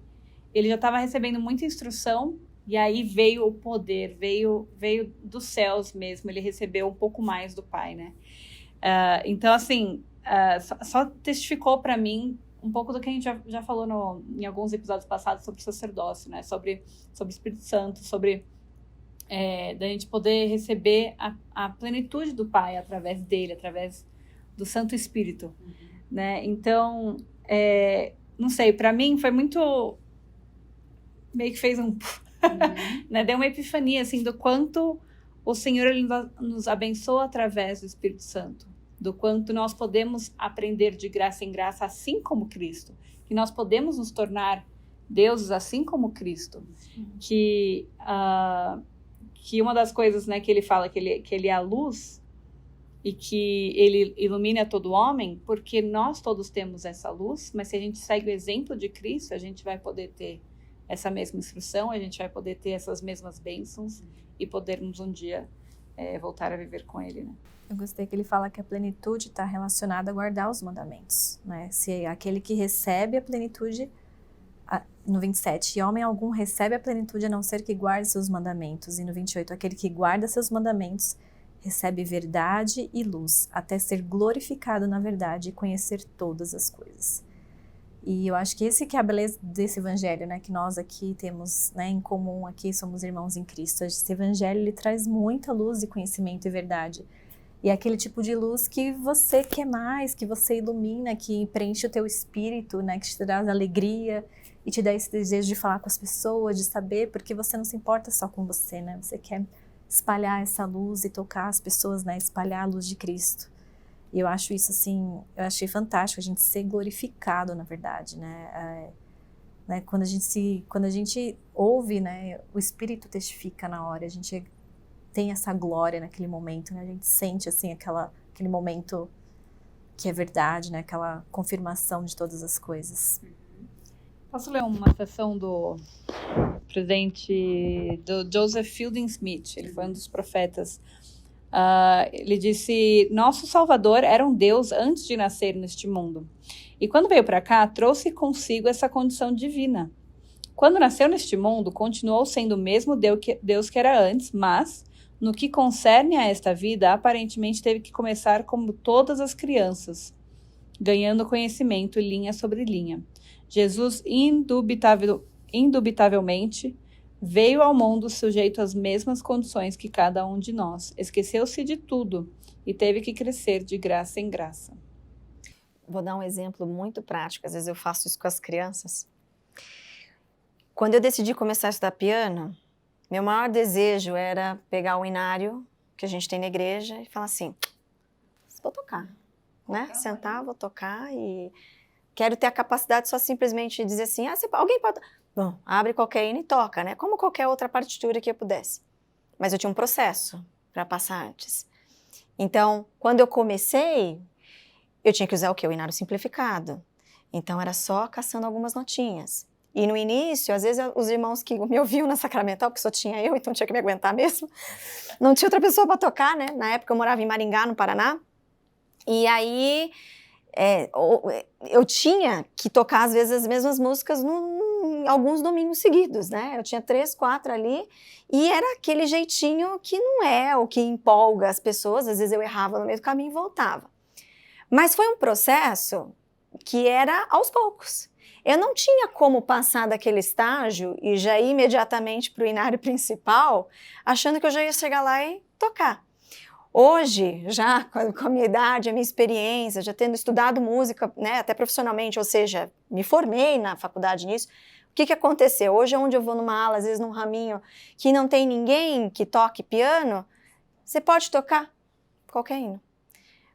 já estava recebendo muita instrução E aí veio o poder, veio dos céus mesmo, ele recebeu um pouco mais do Pai, né? Então, assim, só testificou para mim um pouco do que a gente já falou em alguns episódios passados sobre sacerdócio, né? Sobre o Espírito Santo, sobre da gente poder receber a plenitude do Pai através dele, através do Santo Espírito, né? Então, não sei, para mim foi muito... meio que fez né? Deu uma epifania, assim, do quanto o Senhor ele nos abençoa através do Espírito Santo, do quanto nós podemos aprender de graça em graça, assim como Cristo, que nós podemos nos tornar deuses assim como Cristo, que uma das coisas, né, que ele fala que ele é a luz e que ele ilumina todo homem, porque nós todos temos essa luz, mas se a gente segue o exemplo de Cristo, a gente vai poder ter essa mesma instrução, a gente vai poder ter essas mesmas bênçãos e podermos um dia voltar a viver com ele, né? Eu gostei que ele fala que a plenitude está relacionada a guardar os mandamentos, né? Se aquele que recebe a plenitude, no 27, homem algum recebe a plenitude a não ser que guarde seus mandamentos, e no 28, aquele que guarda seus mandamentos recebe verdade e luz, até ser glorificado na verdade e conhecer todas as coisas. E eu acho que esse que é a beleza desse evangelho, né, que nós aqui temos, né, em comum, aqui somos irmãos em Cristo. Esse evangelho, ele traz muita luz e conhecimento e verdade. E é aquele tipo de luz que você quer mais, que você ilumina, que preenche o teu espírito, né, que te traz alegria e te dá esse desejo de falar com as pessoas, de saber, porque você não se importa só com você, né, você quer espalhar essa luz e tocar as pessoas, né, espalhar a luz de Cristo. E eu acho isso, assim, eu achei fantástico, a gente ser glorificado, na verdade, né? Quando a gente ouve, né, o Espírito testifica na hora, a gente tem essa glória naquele momento, né? A gente sente, assim, aquele momento que é verdade, né? Aquela confirmação de todas as coisas. Posso ler uma sessão do presidente do Joseph Fielding Smith? Ele foi um dos profetas. Ele disse: nosso Salvador era um Deus antes de nascer neste mundo. E quando veio para cá, trouxe consigo essa condição divina. Quando nasceu neste mundo, continuou sendo o mesmo Deus que era antes, mas, no que concerne a esta vida, aparentemente teve que começar como todas as crianças, ganhando conhecimento linha sobre linha. Jesus, indubitavelmente, veio ao mundo sujeito às mesmas condições que cada um de nós. Esqueceu-se de tudo e teve que crescer de graça em graça. Vou dar um exemplo muito prático. Às vezes eu faço isso com as crianças. Quando eu decidi começar a estudar piano, meu maior desejo era pegar o inário que a gente tem na igreja e falar assim, vou tocar, né? Sentar, vou tocar e quero ter a capacidade só simplesmente de dizer assim, alguém pode... Bom, abre qualquer hino e toca, né? Como qualquer outra partitura que eu pudesse. Mas eu tinha um processo para passar antes. Então, quando eu comecei, eu tinha que usar o quê? O inário simplificado. Então, era só caçando algumas notinhas. E no início, às vezes, os irmãos que me ouviam na Sacramental, porque só tinha eu, então tinha que me aguentar mesmo, não tinha outra pessoa para tocar, né? Na época eu morava em Maringá, no Paraná. E aí, eu tinha que tocar, às vezes, as mesmas músicas alguns domingos seguidos, né? Eu tinha 3, 4 ali, e era aquele jeitinho que não é o que empolga as pessoas, às vezes eu errava no meio do caminho e voltava. Mas foi um processo que era aos poucos. Eu não tinha como passar daquele estágio e já ir imediatamente para o inário principal, achando que eu já ia chegar lá e tocar. Hoje, já com a minha idade, a minha experiência, já tendo estudado música, né, até profissionalmente, ou seja, me formei na faculdade nisso, o que aconteceu? Hoje, onde eu vou numa aula, às vezes num raminho, que não tem ninguém que toque piano, você pode tocar qualquer hino.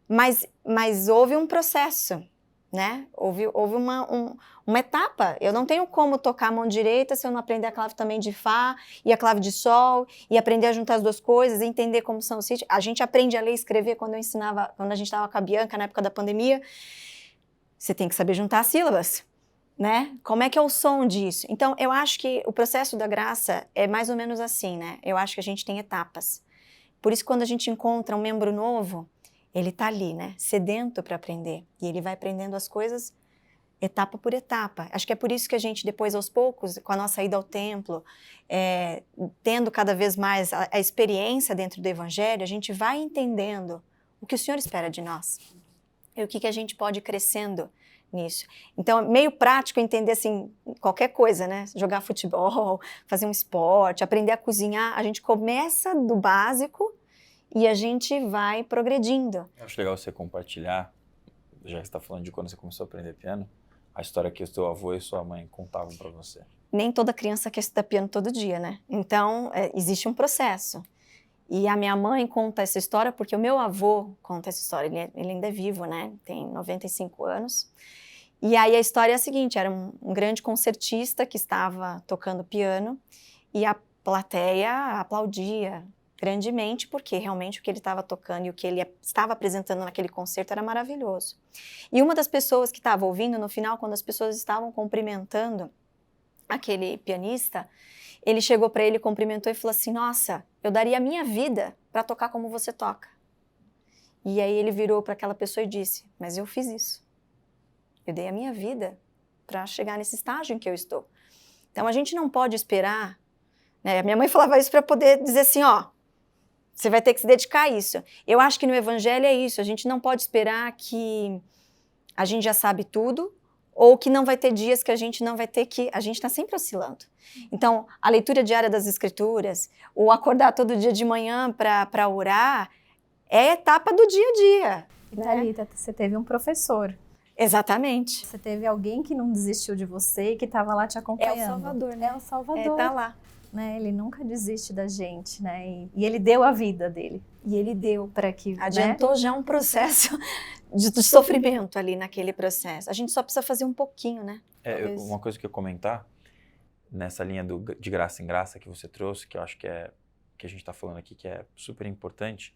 Mas houve um processo, né? Houve uma etapa. Eu não tenho como tocar a mão direita se eu não aprender a clave também de Fá e a clave de Sol e aprender a juntar as duas coisas, entender como são os sítios. A gente aprende a ler e escrever quando a gente estava com a Bianca na época da pandemia. Você tem que saber juntar as sílabas, né? Como é que é o som disso? Então, eu acho que o processo da graça é mais ou menos assim, né? Eu acho que a gente tem etapas. Por isso, quando a gente encontra um membro novo, ele tá ali, né? Sedento para aprender. E ele vai aprendendo as coisas etapa por etapa. Acho que é por isso que a gente depois, aos poucos, com a nossa ida ao templo, tendo cada vez mais a experiência dentro do Evangelho, a gente vai entendendo o que o Senhor espera de nós e o que a gente pode ir crescendo nisso. Então, é meio prático entender assim, qualquer coisa, né? Jogar futebol, fazer um esporte, aprender a cozinhar. A gente começa do básico e a gente vai progredindo. Eu acho legal você compartilhar, já que você está falando de quando você começou a aprender piano, a história que o seu avô e sua mãe contavam para você. Nem toda criança quer estudar piano todo dia, né? Então, existe um processo. E a minha mãe conta essa história porque o meu avô conta essa história. Ele ainda é vivo, né? Tem 95 anos. E aí a história é a seguinte, era um grande concertista que estava tocando piano e a plateia aplaudia grandemente porque realmente o que ele estava tocando e o que ele estava apresentando naquele concerto era maravilhoso. E uma das pessoas que estava ouvindo, no final, quando as pessoas estavam cumprimentando aquele pianista, ele chegou para ele, cumprimentou e falou assim, nossa, eu daria a minha vida para tocar como você toca. E aí ele virou para aquela pessoa e disse, mas eu fiz isso. Eu dei a minha vida para chegar nesse estágio em que eu estou. Então a gente não pode esperar, né? Minha mãe falava isso para poder dizer assim, ó, você vai ter que se dedicar a isso. Eu acho que no Evangelho é isso, a gente não pode esperar que a gente já sabe tudo, ou que não vai ter dias que a gente não vai ter que... A gente está sempre oscilando. Então, a leitura diária das Escrituras, ou acordar todo dia de manhã para orar, é a etapa do dia a dia. E Thalita, você teve um professor. Exatamente. Você teve alguém que não desistiu de você e que estava lá te acompanhando. É o Salvador, né? É o Salvador. Tá lá. Né? Ele nunca desiste da gente, né? E ele deu a vida dele. E ele deu. Para que, adiantou, né? Já um processo de sofrimento ali naquele processo. A gente só precisa fazer um pouquinho, né? Uma coisa que eu ia comentar, nessa linha de graça em graça que você trouxe, que eu acho que a gente está falando aqui, que é super importante.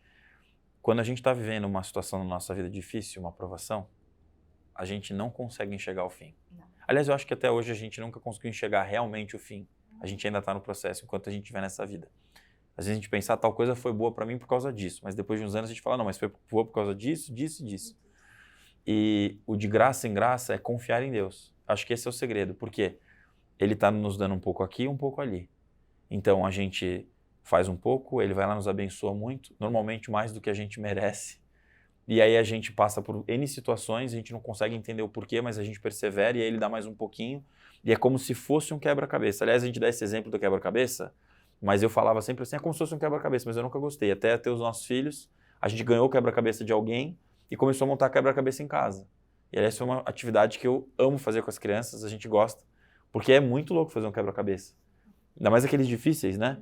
Quando a gente está vivendo uma situação na nossa vida difícil, uma provação, a gente não consegue enxergar o fim. Não. Aliás, eu acho que até hoje a gente nunca conseguiu enxergar realmente o fim. A gente ainda está no processo enquanto a gente estiver nessa vida. Às vezes a gente pensa, tal coisa foi boa para mim por causa disso, mas depois de uns anos a gente fala, não, mas foi boa por causa disso, disso e disso. E o de graça em graça é confiar em Deus. Acho que esse é o segredo, porque Ele está nos dando um pouco aqui e um pouco ali. Então a gente faz um pouco, Ele vai lá nos abençoa muito, normalmente mais do que a gente merece. E aí a gente passa por N situações, a gente não consegue entender o porquê, mas a gente persevera e aí Ele dá mais um pouquinho. E é como se fosse um quebra-cabeça. Aliás, a gente dá esse exemplo do quebra-cabeça, mas eu falava sempre assim, é como se fosse um quebra-cabeça, mas eu nunca gostei. Até ter os nossos filhos, a gente ganhou o quebra-cabeça de alguém e começou a montar quebra-cabeça em casa. E aliás, foi uma atividade que eu amo fazer com as crianças, a gente gosta, porque é muito louco fazer um quebra-cabeça. Ainda mais aqueles difíceis, né?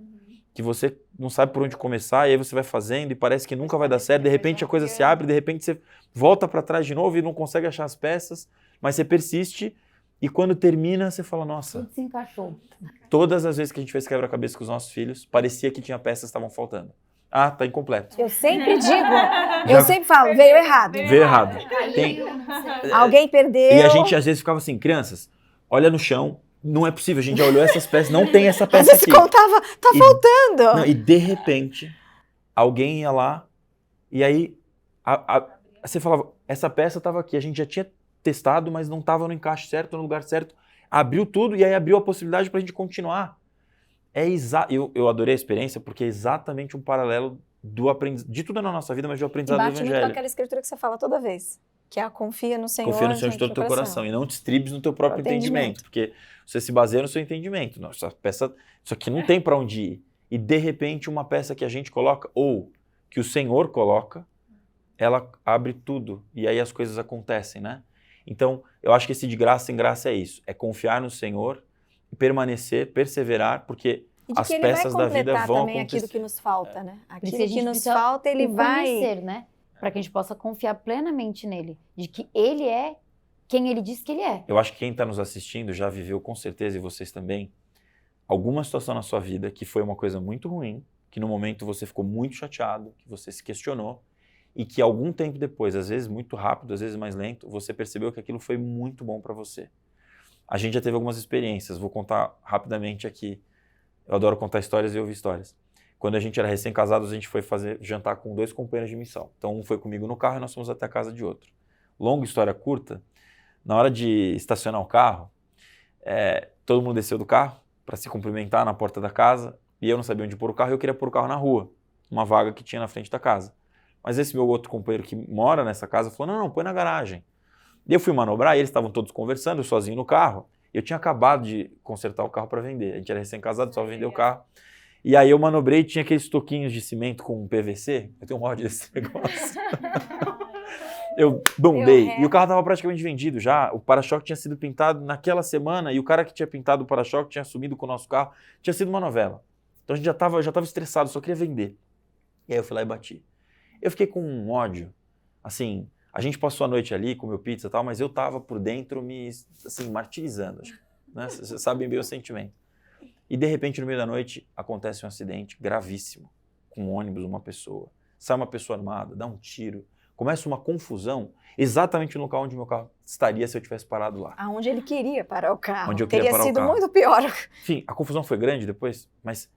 Que você não sabe por onde começar, e aí você vai fazendo e parece que nunca vai dar certo, de repente a coisa se abre, de repente você volta para trás de novo e não consegue achar as peças, mas você persiste e quando termina você fala, nossa, tudo se encaixou. Todas as vezes que a gente fez quebra-cabeça com os nossos filhos, parecia que tinha peças que estavam faltando. Ah, tá incompleto. Eu sempre digo, eu sempre falo, veio errado. Veio errado. Alguém perdeu. E a gente às vezes ficava assim, crianças, olha no chão, não é possível, a gente já olhou essas peças, não tem essa peça aqui. Às vezes contava, tá faltando. Não, e de repente, alguém ia lá, e aí você falava, essa peça estava aqui, a gente já tinha testado, mas não estava no encaixe certo, no lugar certo. Abriu tudo e aí abriu a possibilidade para a gente continuar. Eu adorei a experiência porque é exatamente um paralelo do aprendizado, de tudo na nossa vida, mas do aprendizado do Evangelho. Bate muito com aquela escritura que você fala toda vez, que é a confia no Senhor. Confia no Senhor de todo o teu coração e não te estribes no teu próprio entendimento, porque você se baseia no seu entendimento. Nossa, peça, isso aqui não tem para onde ir. E de repente uma peça que a gente coloca, ou que o Senhor coloca, ela abre tudo e aí as coisas acontecem, né? Então, eu acho que esse de graça em graça é isso, é confiar no Senhor, permanecer, perseverar, porque as peças da vida vão também acontecer. Aquilo que nos falta, né? Aquilo que que nos falta, Ele vai... conhecer, né? Para que a gente possa confiar plenamente nele, de que Ele é quem Ele diz que Ele é. Eu acho que quem está nos assistindo já viveu com certeza, e vocês também, alguma situação na sua vida que foi uma coisa muito ruim, que no momento você ficou muito chateado, que você se questionou, e que algum tempo depois, às vezes muito rápido, às vezes mais lento, você percebeu que aquilo foi muito bom para você. A gente já teve algumas experiências, vou contar rapidamente aqui. Eu adoro contar histórias e ouvir histórias. Quando a gente era recém-casados, a gente foi fazer jantar com 2 companheiros de missão. Então um foi comigo no carro e nós fomos até a casa de outro. Longa história curta, Na hora de estacionar o carro, todo mundo desceu do carro para se cumprimentar na porta da casa e eu não sabia onde pôr o carro e eu queria pôr o carro na rua, uma vaga que tinha na frente da casa. Mas esse meu outro companheiro que mora nessa casa falou, não, põe na garagem. E eu fui manobrar e eles estavam todos conversando, eu sozinho no carro. Eu tinha acabado de consertar o carro para vender. A gente era recém-casado, só vendeu o carro. E aí eu manobrei e tinha aqueles toquinhos de cimento com PVC. Eu tenho um ódio desse negócio. Eu bombei. E o carro estava praticamente vendido já. O para-choque tinha sido pintado naquela semana e o cara que tinha pintado o para-choque tinha sumido com o nosso carro. Tinha sido uma novela. Então a gente já estava estressado, só queria vender. E aí eu fui lá e bati. Eu fiquei com um ódio. Assim, a gente passou a noite ali, comeu pizza e tal, mas eu tava por dentro me, assim, martirizando. Né? Vocês sabem bem o sentimento. E de repente, no meio da noite, acontece um acidente gravíssimo. Com um ônibus, uma pessoa. Sai uma pessoa armada, dá um tiro. Começa uma confusão exatamente no local onde meu carro estaria se eu tivesse parado lá. Aonde ele queria parar o carro. Onde eu queria parar o carro. Teria sido muito pior. Enfim, a confusão foi grande depois, mas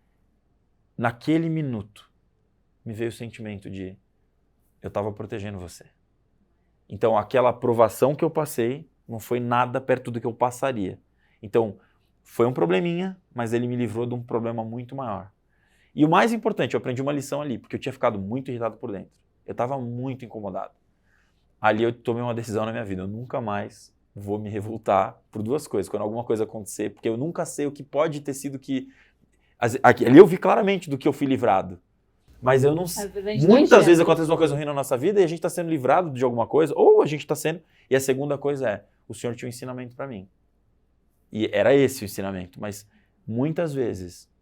naquele minuto me veio o sentimento de eu estava protegendo você. Então, aquela provação que eu passei não foi nada perto do que eu passaria. Então, foi um probleminha, mas ele me livrou de um problema muito maior. E o mais importante, eu aprendi uma lição ali, porque eu tinha ficado muito irritado por dentro. Eu estava muito incomodado. Ali eu tomei uma decisão na minha vida. Eu nunca mais vou me revoltar por duas coisas. Quando alguma coisa acontecer, porque eu nunca sei o que pode ter sido que... Ali eu vi claramente do que eu fui livrado. Mas eu não sei. Muitas vezes acontece uma coisa ruim na nossa vida e a gente está sendo livrado de alguma coisa, ou a gente está sendo... E a segunda coisa é, o Senhor tinha um ensinamento para mim. E era esse o ensinamento. Mas muitas vezes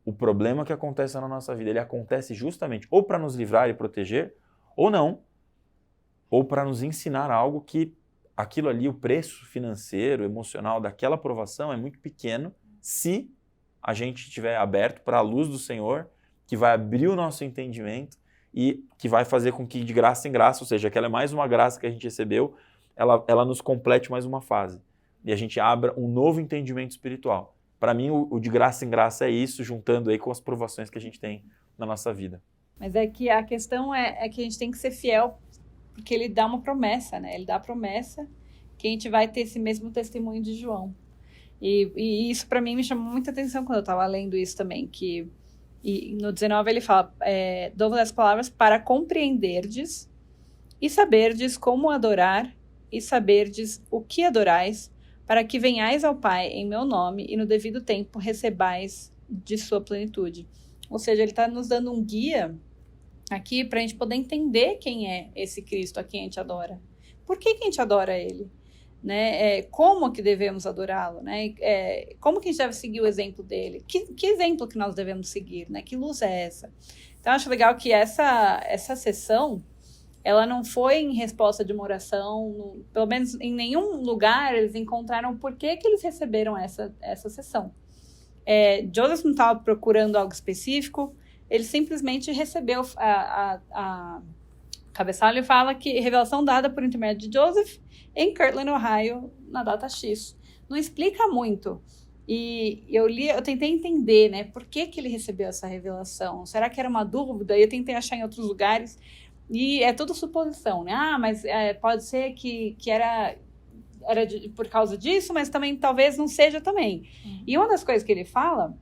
o problema que acontece na nossa vida, ele acontece justamente ou para nos livrar e proteger, ou não. Ou para nos ensinar algo que aquilo ali, o preço financeiro, emocional daquela provação é muito pequeno se a gente estiver aberto para a luz do Senhor, que vai abrir o nosso entendimento e que vai fazer com que de graça em graça, ou seja, aquela é mais uma graça que a gente recebeu, ela nos complete mais uma fase. E a gente abra um novo entendimento espiritual. Para mim, o de graça em graça é isso, juntando aí com as provações que a gente tem na nossa vida. Mas é que a questão é que a gente tem que ser fiel, porque ele dá uma promessa, né? Ele dá a promessa que a gente vai ter esse mesmo testemunho de João. E isso para mim me chamou muita atenção quando eu estava lendo isso também, e no 19 ele fala, dou-vos as palavras para compreenderdes e saberdes como adorar e saberdes o que adorais, para que venhais ao Pai em meu nome e no devido tempo recebais de sua plenitude. Ou seja, ele está nos dando um guia aqui para a gente poder entender quem é esse Cristo a quem a gente adora. Por que a gente adora ele? Né? Como que devemos adorá-lo? Né? Como que a gente deve seguir o exemplo dele? Que exemplo que nós devemos seguir? Né? Que luz é essa? Então, eu acho legal que essa sessão, ela não foi em resposta de uma oração, pelo menos em nenhum lugar eles encontraram por que eles receberam essa sessão. Joseph não estava procurando algo específico, ele simplesmente recebeu a cabeçalho fala que revelação dada por intermédio de Joseph em Kirtland, Ohio, na data X. Não explica muito. E eu tentei entender, né, por que ele recebeu essa revelação. Será que era uma dúvida? Eu tentei achar em outros lugares. E é tudo suposição, né? Mas pode ser que era por causa disso, mas também talvez não seja também. E uma das coisas que ele fala,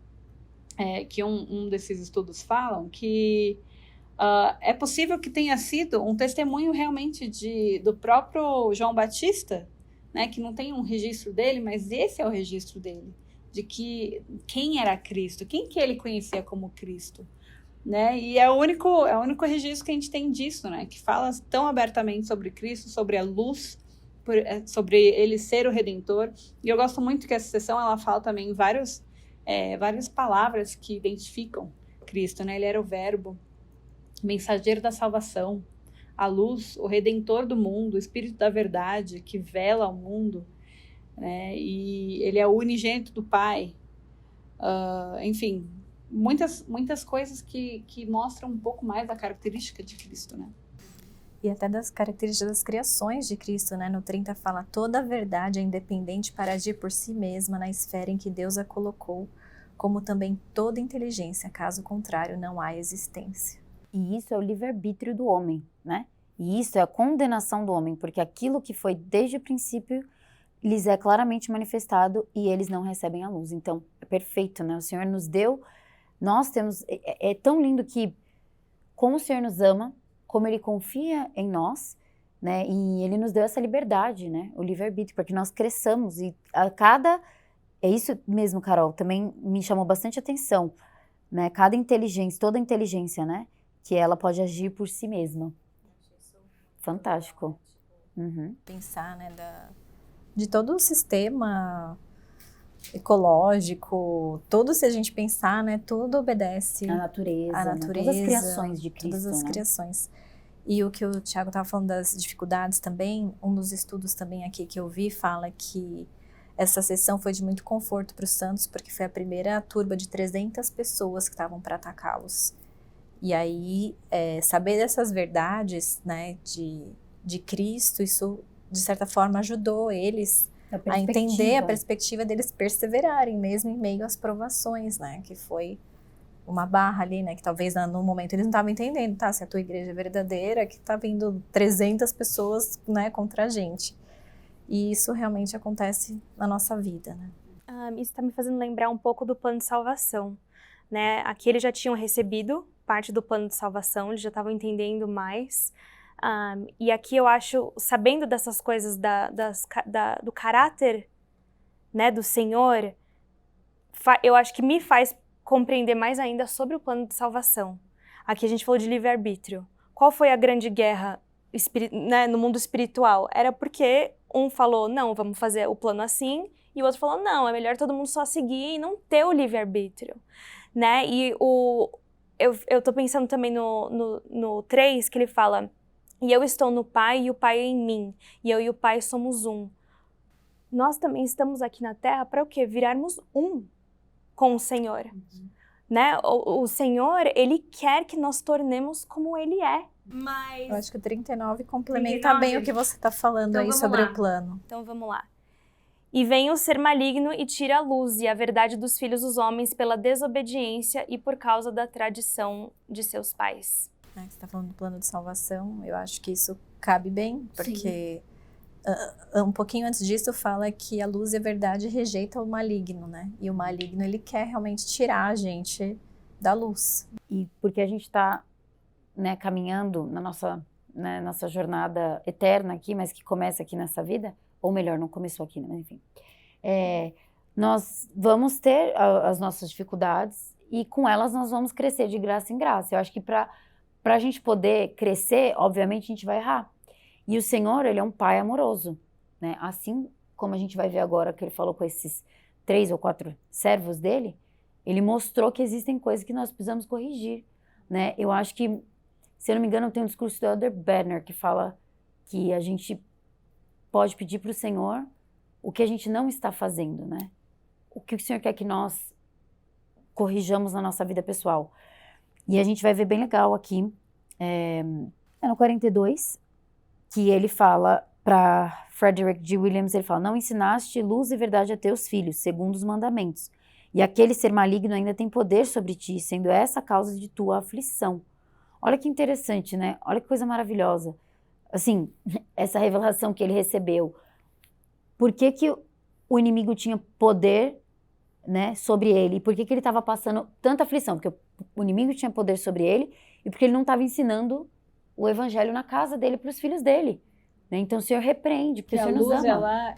que um desses estudos falam, que é possível que tenha sido um testemunho realmente do próprio João Batista, né, que não tem um registro dele, mas esse é o registro dele, de que quem era Cristo, quem que ele conhecia como Cristo, né? E é o único registro que a gente tem disso, né, que fala tão abertamente sobre Cristo, sobre a luz, sobre ele ser o Redentor. E eu gosto muito que essa sessão ela fala também várias palavras que identificam Cristo, né? Ele era o Verbo, mensageiro da salvação, a luz, o Redentor do mundo, o Espírito da verdade que vela ao mundo, né? E ele é o unigênito do Pai. Enfim, muitas coisas que mostram um pouco mais da característica de Cristo, né? E até das características das criações de Cristo, né? No 30 fala, toda a verdade é independente para agir por si mesma na esfera em que Deus a colocou, como também toda inteligência, caso contrário, não há existência. E isso é o livre-arbítrio do homem, né? E isso é a condenação do homem, porque aquilo que foi desde o princípio lhes é claramente manifestado e eles não recebem a luz. Então, é perfeito, né? O Senhor nos deu, nós temos, é tão lindo que, como o Senhor nos ama, como Ele confia em nós, né? E Ele nos deu essa liberdade, né? O livre-arbítrio, para que nós cresçamos. E é isso mesmo, Carol, também me chamou bastante atenção, né? Cada inteligência, toda inteligência, né? Que ela pode agir por si mesma. Fantástico. Uhum. Pensar, né, de todo o sistema ecológico, todo, se a gente pensar, né, tudo obedece A natureza, né? todas as criações de Cristo, todas as né? criações. E o que o Tiago estava falando das dificuldades também, um dos estudos também aqui que eu vi fala que essa sessão foi de muito conforto para os santos, porque foi a primeira turba de 300 pessoas que estavam para atacá-los. E aí, saber dessas verdades, né, de Cristo, isso, de certa forma, ajudou eles a entender a perspectiva deles perseverarem, mesmo em meio às provações, né, que foi uma barra ali, né, que talvez no momento eles não estavam entendendo, tá, se a tua igreja é verdadeira, que tá vindo 300 pessoas, né, contra a gente. E isso realmente acontece na nossa vida, né. Isso está me fazendo lembrar um pouco do plano de salvação, né, aqui eles já tinham recebido parte do plano de salvação, eles já estavam entendendo mais, e aqui eu acho, sabendo dessas coisas do caráter, né, do Senhor, eu acho que me faz compreender mais ainda sobre o plano de salvação. Aqui a gente falou de livre-arbítrio. Qual foi a grande guerra né, no mundo espiritual? Era porque um falou, não, vamos fazer o plano assim, e o outro falou, não, é melhor todo mundo só seguir e não ter o livre-arbítrio, né? E eu tô pensando também no 3, que ele fala, e eu estou no Pai e o Pai é em mim, e eu e o Pai somos um. Nós também estamos aqui na Terra para o quê? Virarmos um com o Senhor, né? O Senhor, Ele quer que nós tornemos como Ele é. Mas... Eu acho que o 39 complementa bem o que você está falando então, aí sobre o plano. Então vamos lá. E vem o ser maligno e tira a luz e a verdade dos filhos dos homens pela desobediência e por causa da tradição de seus pais. Você está falando do plano de salvação, eu acho que isso cabe bem, porque um pouquinho antes disso fala que a luz e a verdade rejeita o maligno, né? E o maligno, ele quer realmente tirar a gente da luz. E porque a gente está, né, caminhando na nossa jornada eterna aqui, mas que começa aqui nessa vida, ou melhor, não começou aqui, né? Mas enfim. Nós vamos ter as nossas dificuldades e com elas nós vamos crescer de graça em graça. Eu acho que para a gente poder crescer, obviamente a gente vai errar. E o Senhor, Ele é um Pai amoroso, né? Assim como a gente vai ver agora que Ele falou com esses 3 ou 4 servos dele, Ele mostrou que existem coisas que nós precisamos corrigir, né? Eu acho que, se eu não me engano, tem um discurso do Elder Banner que fala que a gente pode pedir para o Senhor o que a gente não está fazendo, né? O que o Senhor quer que nós corrijamos na nossa vida pessoal. E a gente vai ver bem legal aqui, no 42, que ele fala para Frederick G. Williams, ele fala, não ensinaste luz e verdade a teus filhos, segundo os mandamentos. E aquele ser maligno ainda tem poder sobre ti, sendo essa a causa de tua aflição. Olha que interessante, né? Olha que coisa maravilhosa. Assim, essa revelação que ele recebeu. Por que que o inimigo tinha poder, né, sobre ele? E por que que ele estava passando tanta aflição? Porque o inimigo tinha poder sobre ele e porque ele não estava ensinando o evangelho na casa dele para os filhos dele. Né? Então o Senhor repreende, porque o Senhor nos ama.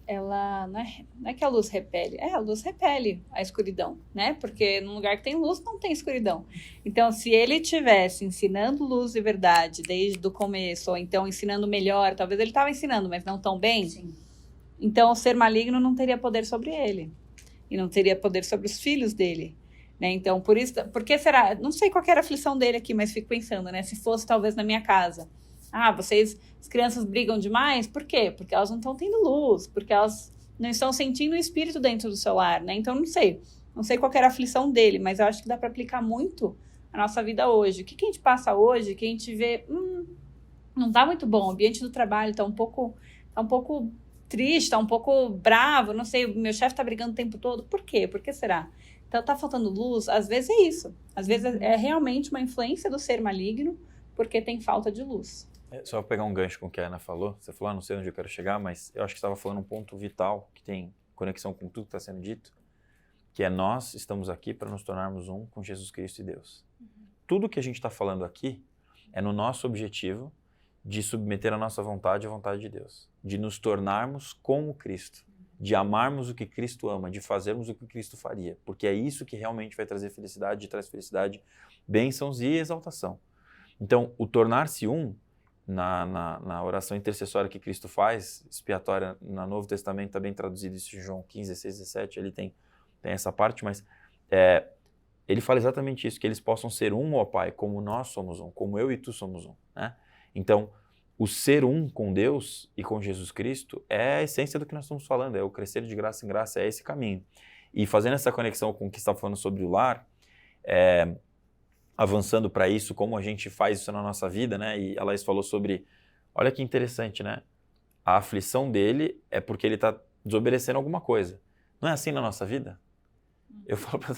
Ela não é que a luz repele, a luz repele a escuridão, né? Porque num lugar que tem luz, não tem escuridão. Então, se ele estivesse ensinando luz e verdade desde o começo, ou então ensinando melhor, talvez ele estava ensinando, mas não tão bem, sim. Então o ser maligno não teria poder sobre ele. E não teria poder sobre os filhos dele. Né? Então, por isso, porque será? Não sei qual era a aflição dele aqui, mas fico pensando, né? Se fosse talvez na minha casa. As crianças brigam demais? Por quê? Porque elas não estão tendo luz, porque elas não estão sentindo o espírito dentro do seu lar, né? Então, não sei qual era a aflição dele, mas eu acho que dá para aplicar muito a nossa vida hoje. O que a gente passa hoje, que a gente vê, não tá muito bom, o ambiente do trabalho tá um pouco triste, tá um pouco bravo, não sei, meu chefe tá brigando o tempo todo, por quê? Por que será? Então, tá faltando luz, às vezes é isso, às vezes é realmente uma influência do ser maligno, porque tem falta de luz. Só pegar um gancho com o que a Ana falou. Você falou, não sei onde eu quero chegar, mas eu acho que estava falando um ponto vital que tem conexão com tudo que está sendo dito, que é nós estamos aqui para nos tornarmos um com Jesus Cristo e Deus. Tudo que a gente está falando aqui é no nosso objetivo de submeter a nossa vontade à vontade de Deus, de nos tornarmos como Cristo, de amarmos o que Cristo ama, de fazermos o que Cristo faria, porque é isso que realmente vai trazer felicidade, traz felicidade, bênçãos e exaltação. Então, o tornar-se um, na oração intercessória que Cristo faz, expiatória no Novo Testamento, está bem traduzido isso em João 15, 16, 17, ele tem essa parte, mas ele fala exatamente isso, que eles possam ser um, ó Pai, como nós somos um, como eu e tu somos um, né? Então, o ser um com Deus e com Jesus Cristo é a essência do que nós estamos falando, é o crescer de graça em graça, é esse caminho. E fazendo essa conexão com o que você está falando sobre o lar, avançando para isso, como a gente faz isso na nossa vida, né? E a Laís falou sobre, olha que interessante, né? A aflição dele é porque ele está desobedecendo alguma coisa. Não é assim na nossa vida? Eu falo para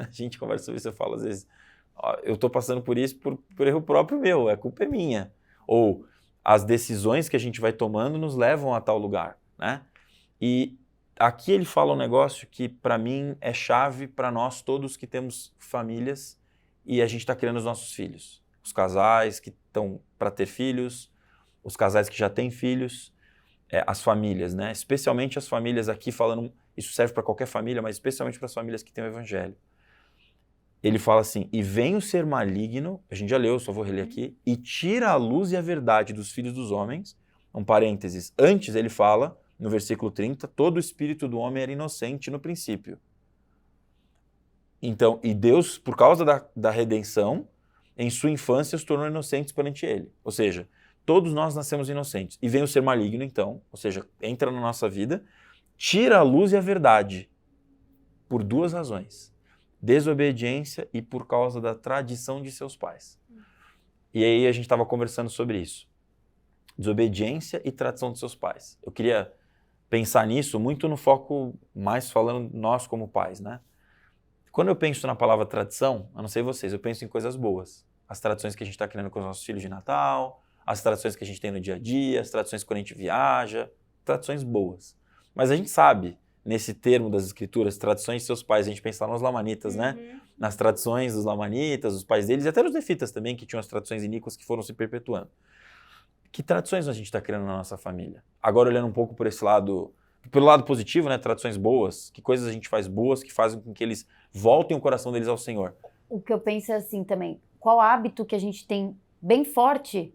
a gente conversa sobre isso, eu falo às vezes, ó, eu estou passando por isso por erro próprio meu, a culpa é minha. Ou as decisões que a gente vai tomando nos levam a tal lugar, né? E aqui ele fala um negócio que para mim é chave para nós todos que temos famílias e a gente está criando os nossos filhos. Os casais que estão para ter filhos, os casais que já têm filhos, as famílias, né? Especialmente as famílias aqui falando, isso serve para qualquer família, mas especialmente para as famílias que têm o evangelho. Ele fala assim, e vem o ser maligno, a gente já leu, só vou reler aqui, e tira a luz e a verdade dos filhos dos homens, um parênteses, antes ele fala, no versículo 30, todo o espírito do homem era inocente no princípio. Então, e Deus, por causa da redenção, em sua infância os tornou inocentes perante ele. Ou seja, todos nós nascemos inocentes. E vem o ser maligno, então, ou seja, entra na nossa vida, tira a luz e a verdade, por duas razões. Desobediência e por causa da tradição de seus pais. E aí a gente estava conversando sobre isso. Desobediência e tradição de seus pais. Eu queria pensar nisso muito no foco mais falando nós como pais, né? Quando eu penso na palavra tradição, eu não sei vocês, eu penso em coisas boas. As tradições que a gente está criando com os nossos filhos de Natal, as tradições que a gente tem no dia a dia, as tradições quando a gente viaja, tradições boas. Mas a gente sabe, nesse termo das escrituras, tradições de seus pais, a gente pensa nos lamanitas, né? Nas tradições dos lamanitas, os pais deles, e até os nefitas também, que tinham as tradições iníquas que foram se perpetuando. Que tradições a gente está criando na nossa família? Agora olhando um pouco por esse lado, pelo lado positivo, né? Tradições boas, que coisas a gente faz boas que fazem com que eles voltem o coração deles ao Senhor. O que eu penso é assim também, qual hábito que a gente tem bem forte,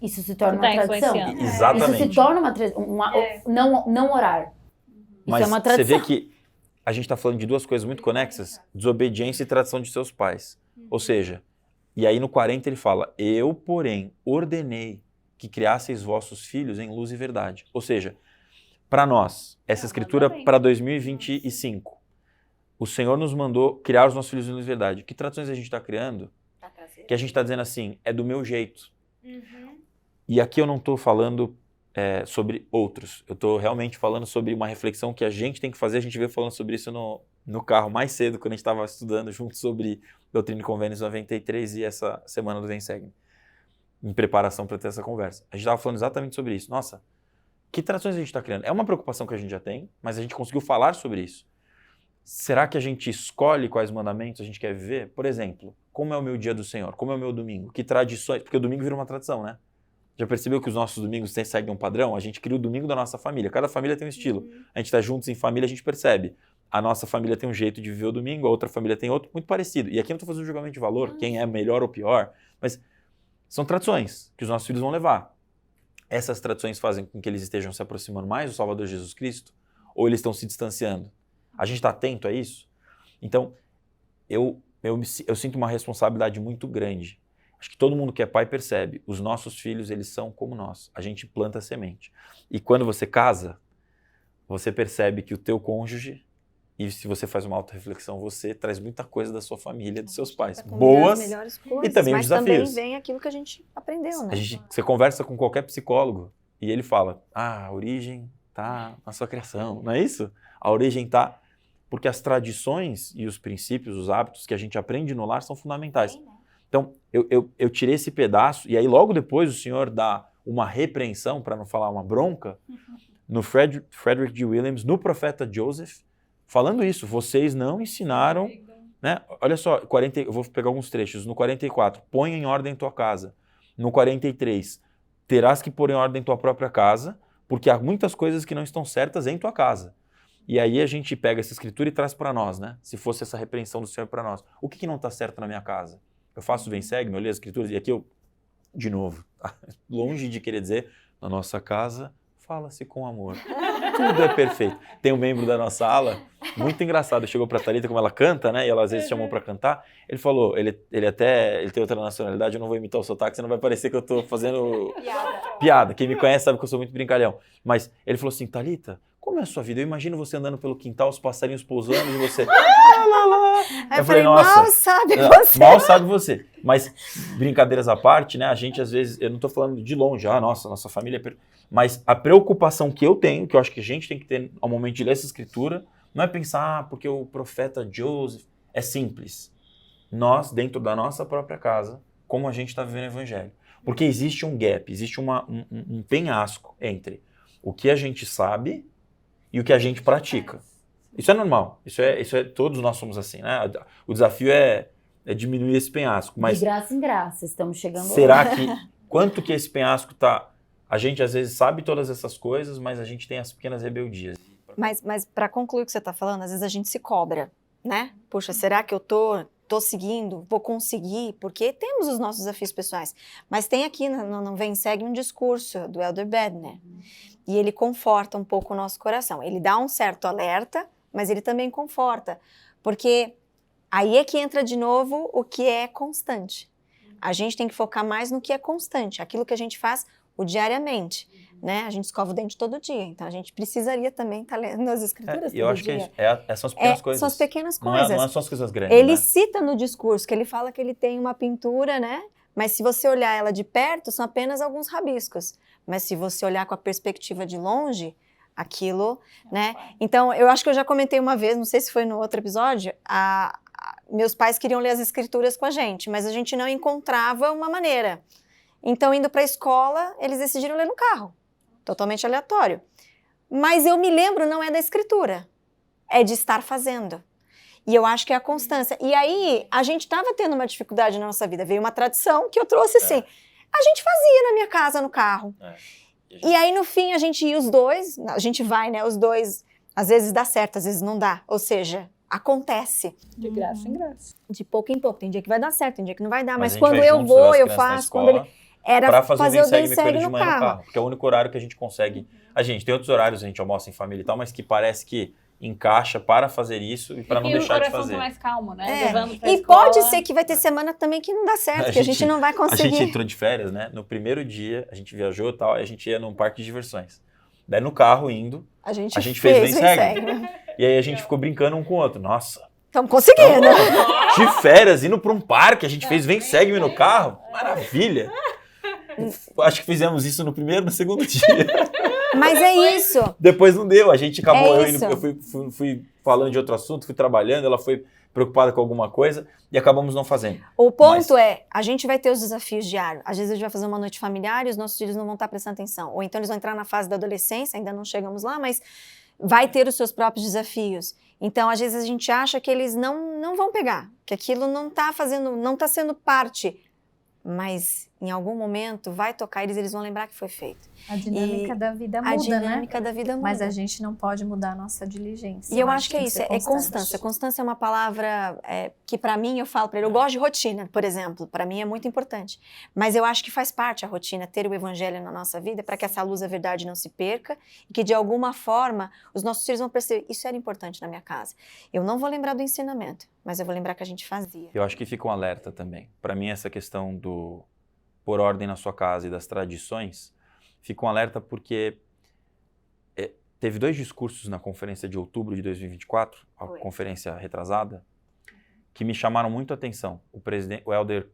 isso se torna uma tradição. Exatamente. Isso se torna uma tradição, não orar. Mas isso é uma tradição. Você vê que a gente está falando de duas coisas muito conexas, desobediência e tradição de seus pais. Ou seja, e aí no 40 ele fala, eu, porém, ordenei que criasseis vossos filhos em luz e verdade. Ou seja, para nós, essa escritura para 2025, o Senhor nos mandou criar os nossos filhos em luz e verdade. Que tradições a gente está criando? Que a gente está dizendo assim, é do meu jeito. E aqui eu não estou falando sobre outros. Eu estou realmente falando sobre uma reflexão que a gente tem que fazer. A gente veio falando sobre isso no carro mais cedo, quando a gente estava estudando junto sobre Doutrina e Convênios 93 e essa semana do Vem Segue, em preparação para ter essa conversa. A gente estava falando exatamente sobre isso. Nossa, que tradições a gente está criando? É uma preocupação que a gente já tem, mas a gente conseguiu falar sobre isso. Será que a gente escolhe quais mandamentos a gente quer viver? Por exemplo, como é o meu dia do Senhor? Como é o meu domingo? Que tradições? Porque o domingo vira uma tradição, né? Já percebeu que os nossos domingos seguem um padrão? A gente cria o domingo da nossa família. Cada família tem um estilo. A gente está juntos em família, a gente percebe. A nossa família tem um jeito de viver o domingo, a outra família tem outro, muito parecido. E aqui eu não estou fazendo julgamento de valor, quem é melhor ou pior, mas são tradições que os nossos filhos vão levar. Essas tradições fazem com que eles estejam se aproximando mais do Salvador Jesus Cristo? Ou eles estão se distanciando? A gente está atento a isso? Então, eu sinto uma responsabilidade muito grande. Acho que todo mundo que é pai percebe. Os nossos filhos, eles são como nós. A gente planta a semente. E quando você casa, você percebe que o teu cônjuge, e se você faz uma autorreflexão, você traz muita coisa da sua família, dos seus pais. Boas e também os desafios. Mas também vem aquilo que a gente aprendeu, né? Você conversa com qualquer psicólogo e ele fala, a origem está na sua criação, não é isso? A origem está... Porque as tradições e os princípios, os hábitos que a gente aprende no lar são fundamentais. Então, eu tirei esse pedaço, e aí logo depois o Senhor dá uma repreensão, para não falar uma bronca, no Frederick D. Williams, no profeta Joseph, falando isso, vocês não ensinaram, né? Olha só, eu vou pegar alguns trechos. No 44, põe em ordem tua casa. No 43, terás que pôr em ordem tua própria casa, porque há muitas coisas que não estão certas em tua casa. E aí a gente pega essa escritura e traz para nós, né? Se fosse essa repreensão do Senhor para nós. O que não está certo na minha casa? Eu faço vem segue, eu leio as escrituras, e aqui eu, de novo, longe de querer dizer, na nossa casa, fala-se com amor. Tudo é perfeito. Tem um membro da nossa ala, muito engraçado, chegou pra Thalita, como ela canta, né, e ela às vezes chamou pra cantar, ele falou, ele tem outra nacionalidade, eu não vou imitar o sotaque, senão vai parecer que eu tô fazendo piada. Quem me conhece sabe que eu sou muito brincalhão. Mas ele falou assim, Thalita, como é a sua vida? Eu imagino você andando pelo quintal, os passarinhos pousando e você... Aí eu falei, nossa, mal sabe você. Mas, brincadeiras à parte, né? A gente, às vezes, eu não tô falando de longe, nossa família é... Mas a preocupação que eu tenho, que eu acho que a gente tem que ter ao momento de ler essa escritura, não é pensar, porque o profeta Joseph é simples. Nós, dentro da nossa própria casa, como a gente está vivendo o evangelho. Porque existe um gap, existe um penhasco entre o que a gente sabe e o que a gente pratica. Isso é normal, isso é todos nós somos assim, né? O desafio é diminuir esse penhasco, mas... De graça em graça, estamos chegando será lá. que, quanto que esse penhasco tá... A gente às vezes sabe todas essas coisas, mas a gente tem as pequenas rebeldias. Mas para concluir o que você está falando, às vezes a gente se cobra, né? Puxa, será que eu tô seguindo? Vou conseguir? Porque temos os nossos desafios pessoais. Mas tem aqui no Vem Segue um discurso do Elder Bedner. E ele conforta um pouco o nosso coração. Ele dá um certo alerta, mas ele também conforta. Porque aí é que entra de novo o que é constante. A gente tem que focar mais no que é constante, aquilo que a gente faz diariamente, né? A gente escova o dente todo dia, então a gente precisaria também estar lendo as escrituras eu todo acho dia. que são as pequenas coisas. São as pequenas coisas. Não é só as coisas grandes, Ele né? cita no discurso que ele fala que ele tem uma pintura, né? Mas se você olhar ela de perto, são apenas alguns rabiscos. Mas se você olhar com a perspectiva de longe, aquilo, né? Então, eu acho que eu já comentei uma vez, não sei se foi no outro episódio, meus pais queriam ler as escrituras com a gente, mas a gente não encontrava uma maneira. Então, indo para a escola, eles decidiram ler no carro. Totalmente aleatório. Mas eu me lembro, não é da escritura, é de estar fazendo. E eu acho que é a constância. E aí, a gente estava tendo uma dificuldade na nossa vida. Veio uma tradição que eu trouxe assim. A gente fazia na minha casa, no carro. E aí, no fim, a gente ia os dois. A gente vai, né? Os dois. Às vezes dá certo, às vezes não dá. Ou seja, acontece. De graça em graça. De pouco em pouco. Tem dia que vai dar certo, tem dia que não vai dar. Mas Mas quando eu vou, eu faço. Quando ele... Era pra fazer o Vem Segue Segue de no manhã no carro. carro. Porque é o único horário que a gente consegue. A gente tem outros horários, a gente almoça em família e tal, mas que parece que encaixa para fazer isso e para não deixar de fazer. E o coração tá mais calmo, né? É. Levando pra E escola. pode ser que vai ter semana também que não dá certo, que a gente não vai A conseguir. gente entrou de férias, né? No primeiro dia, a gente viajou e tal, e a gente ia num parque de diversões. Daí no carro indo, a gente fez Vem Segue. E aí a gente ficou brincando um com o outro. Nossa, Estamos conseguindo. de férias, indo para um parque, a gente fez Vem Segue no carro. Maravilha. Acho que fizemos isso no primeiro, no segundo dia. Mas é isso. Depois não deu, a gente acabou, É isso. eu fui falando de outro assunto, fui trabalhando, ela foi preocupada com alguma coisa e acabamos não fazendo. O ponto é, a gente vai ter os desafios diários. Às vezes a gente vai fazer uma noite familiar e os nossos filhos não vão estar prestando atenção. Ou então eles vão entrar na fase da adolescência, ainda não chegamos lá, mas vai ter os seus próprios desafios. Então, às vezes a gente acha que eles não vão pegar, que aquilo não está sendo parte. Mas em algum momento vai tocar eles vão lembrar que foi feito. A dinâmica da vida muda, A dinâmica da vida muda. Mas a gente não pode mudar a nossa diligência. E eu acho que é tem isso, ser é constante. constância. Constância é uma palavra que pra mim, eu falo pra ele, eu gosto de rotina, por exemplo, pra mim é muito importante. Mas eu acho que faz parte a rotina, ter o evangelho na nossa vida, para que essa luz da verdade não se perca e que de alguma forma os nossos filhos vão perceber, isso era importante na minha casa. Eu não vou lembrar do ensinamento, mas eu vou lembrar que a gente fazia. Eu acho que fica um alerta também. Para mim, essa questão do pôr ordem na sua casa e das tradições, fica um alerta porque teve 2 discursos na conferência de outubro de 2024, a conferência retrasada, que me chamaram muito a atenção. O Elder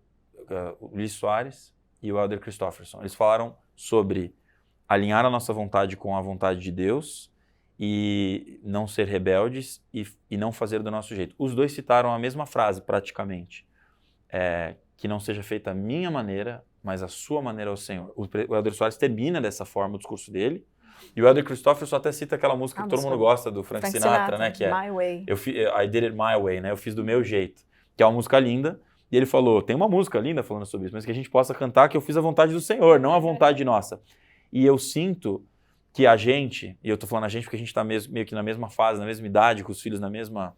Luiz Soares e o Elder Christofferson. Eles falaram sobre alinhar a nossa vontade com a vontade de Deus e não ser rebeldes e não fazer do nosso jeito. Os dois citaram a mesma frase, praticamente, que não seja feita a minha maneira, mas a sua maneira ao Senhor. O Helder Soares termina dessa forma o discurso dele, e o Helder Christoffel só até cita aquela música que todo mundo gosta, do Frank Sinatra, né? Que é My Way. I Did It My Way, né? Eu fiz do meu jeito, que é uma música linda. E ele falou, tem uma música linda falando sobre isso, mas que a gente possa cantar que eu fiz a vontade do Senhor, não a vontade nossa. E eu sinto que a gente, e eu tô falando a gente porque a gente tá meio que na mesma fase, na mesma idade, com os filhos na mesma...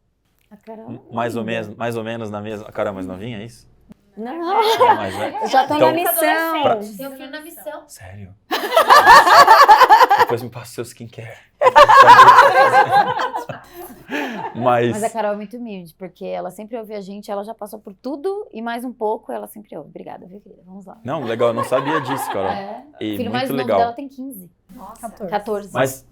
A Carol, mais ou menos na mesma... A Carol é mais novinha, é isso? Não, É mais, né? eu já tô Então, na missão. Seu filho na missão. Sério? Depois me passa o seu skincare. Mas a Carol é muito humilde, porque ela sempre ouve a gente, ela já passou por tudo e mais um pouco, ela sempre ouve. Obrigada, viu, querida? Vamos lá. Não, legal, eu não sabia disso, Carol. E O filho muito mais novo legal. dela tem 15. Nossa. 14. Mas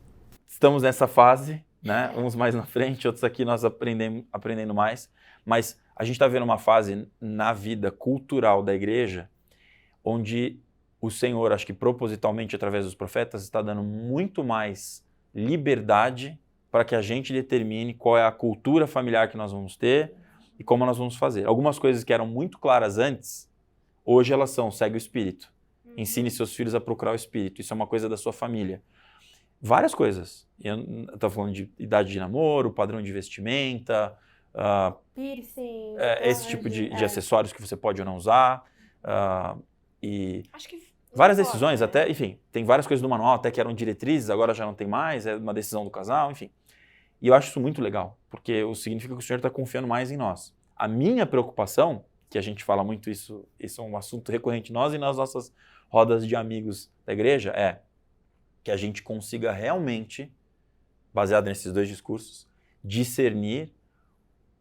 estamos nessa fase, né? Uns mais na frente, outros aqui nós aprendendo mais. Mas a gente está vendo uma fase na vida cultural da igreja onde o Senhor, acho que propositalmente através dos profetas, está dando muito mais liberdade para que a gente determine qual é a cultura familiar que nós vamos ter e como nós vamos fazer. Algumas coisas que eram muito claras antes, hoje elas são, segue o Espírito. Ensine seus filhos a procurar o Espírito. Isso é uma coisa da sua família. Várias coisas. Eu estou falando de idade de namoro, padrão de vestimenta, Piercing. esse tipo de acessórios que você pode ou não usar. E Acho que várias decisões, até, enfim, tem várias coisas do manual até que eram diretrizes, agora já não tem mais, é uma decisão do casal, enfim. E eu acho isso muito legal, porque significa que o Senhor está confiando mais em nós. A minha preocupação, que a gente fala muito isso é um assunto recorrente em nós e nas nossas rodas de amigos da igreja, é que a gente consiga realmente, baseado nesses dois discursos, discernir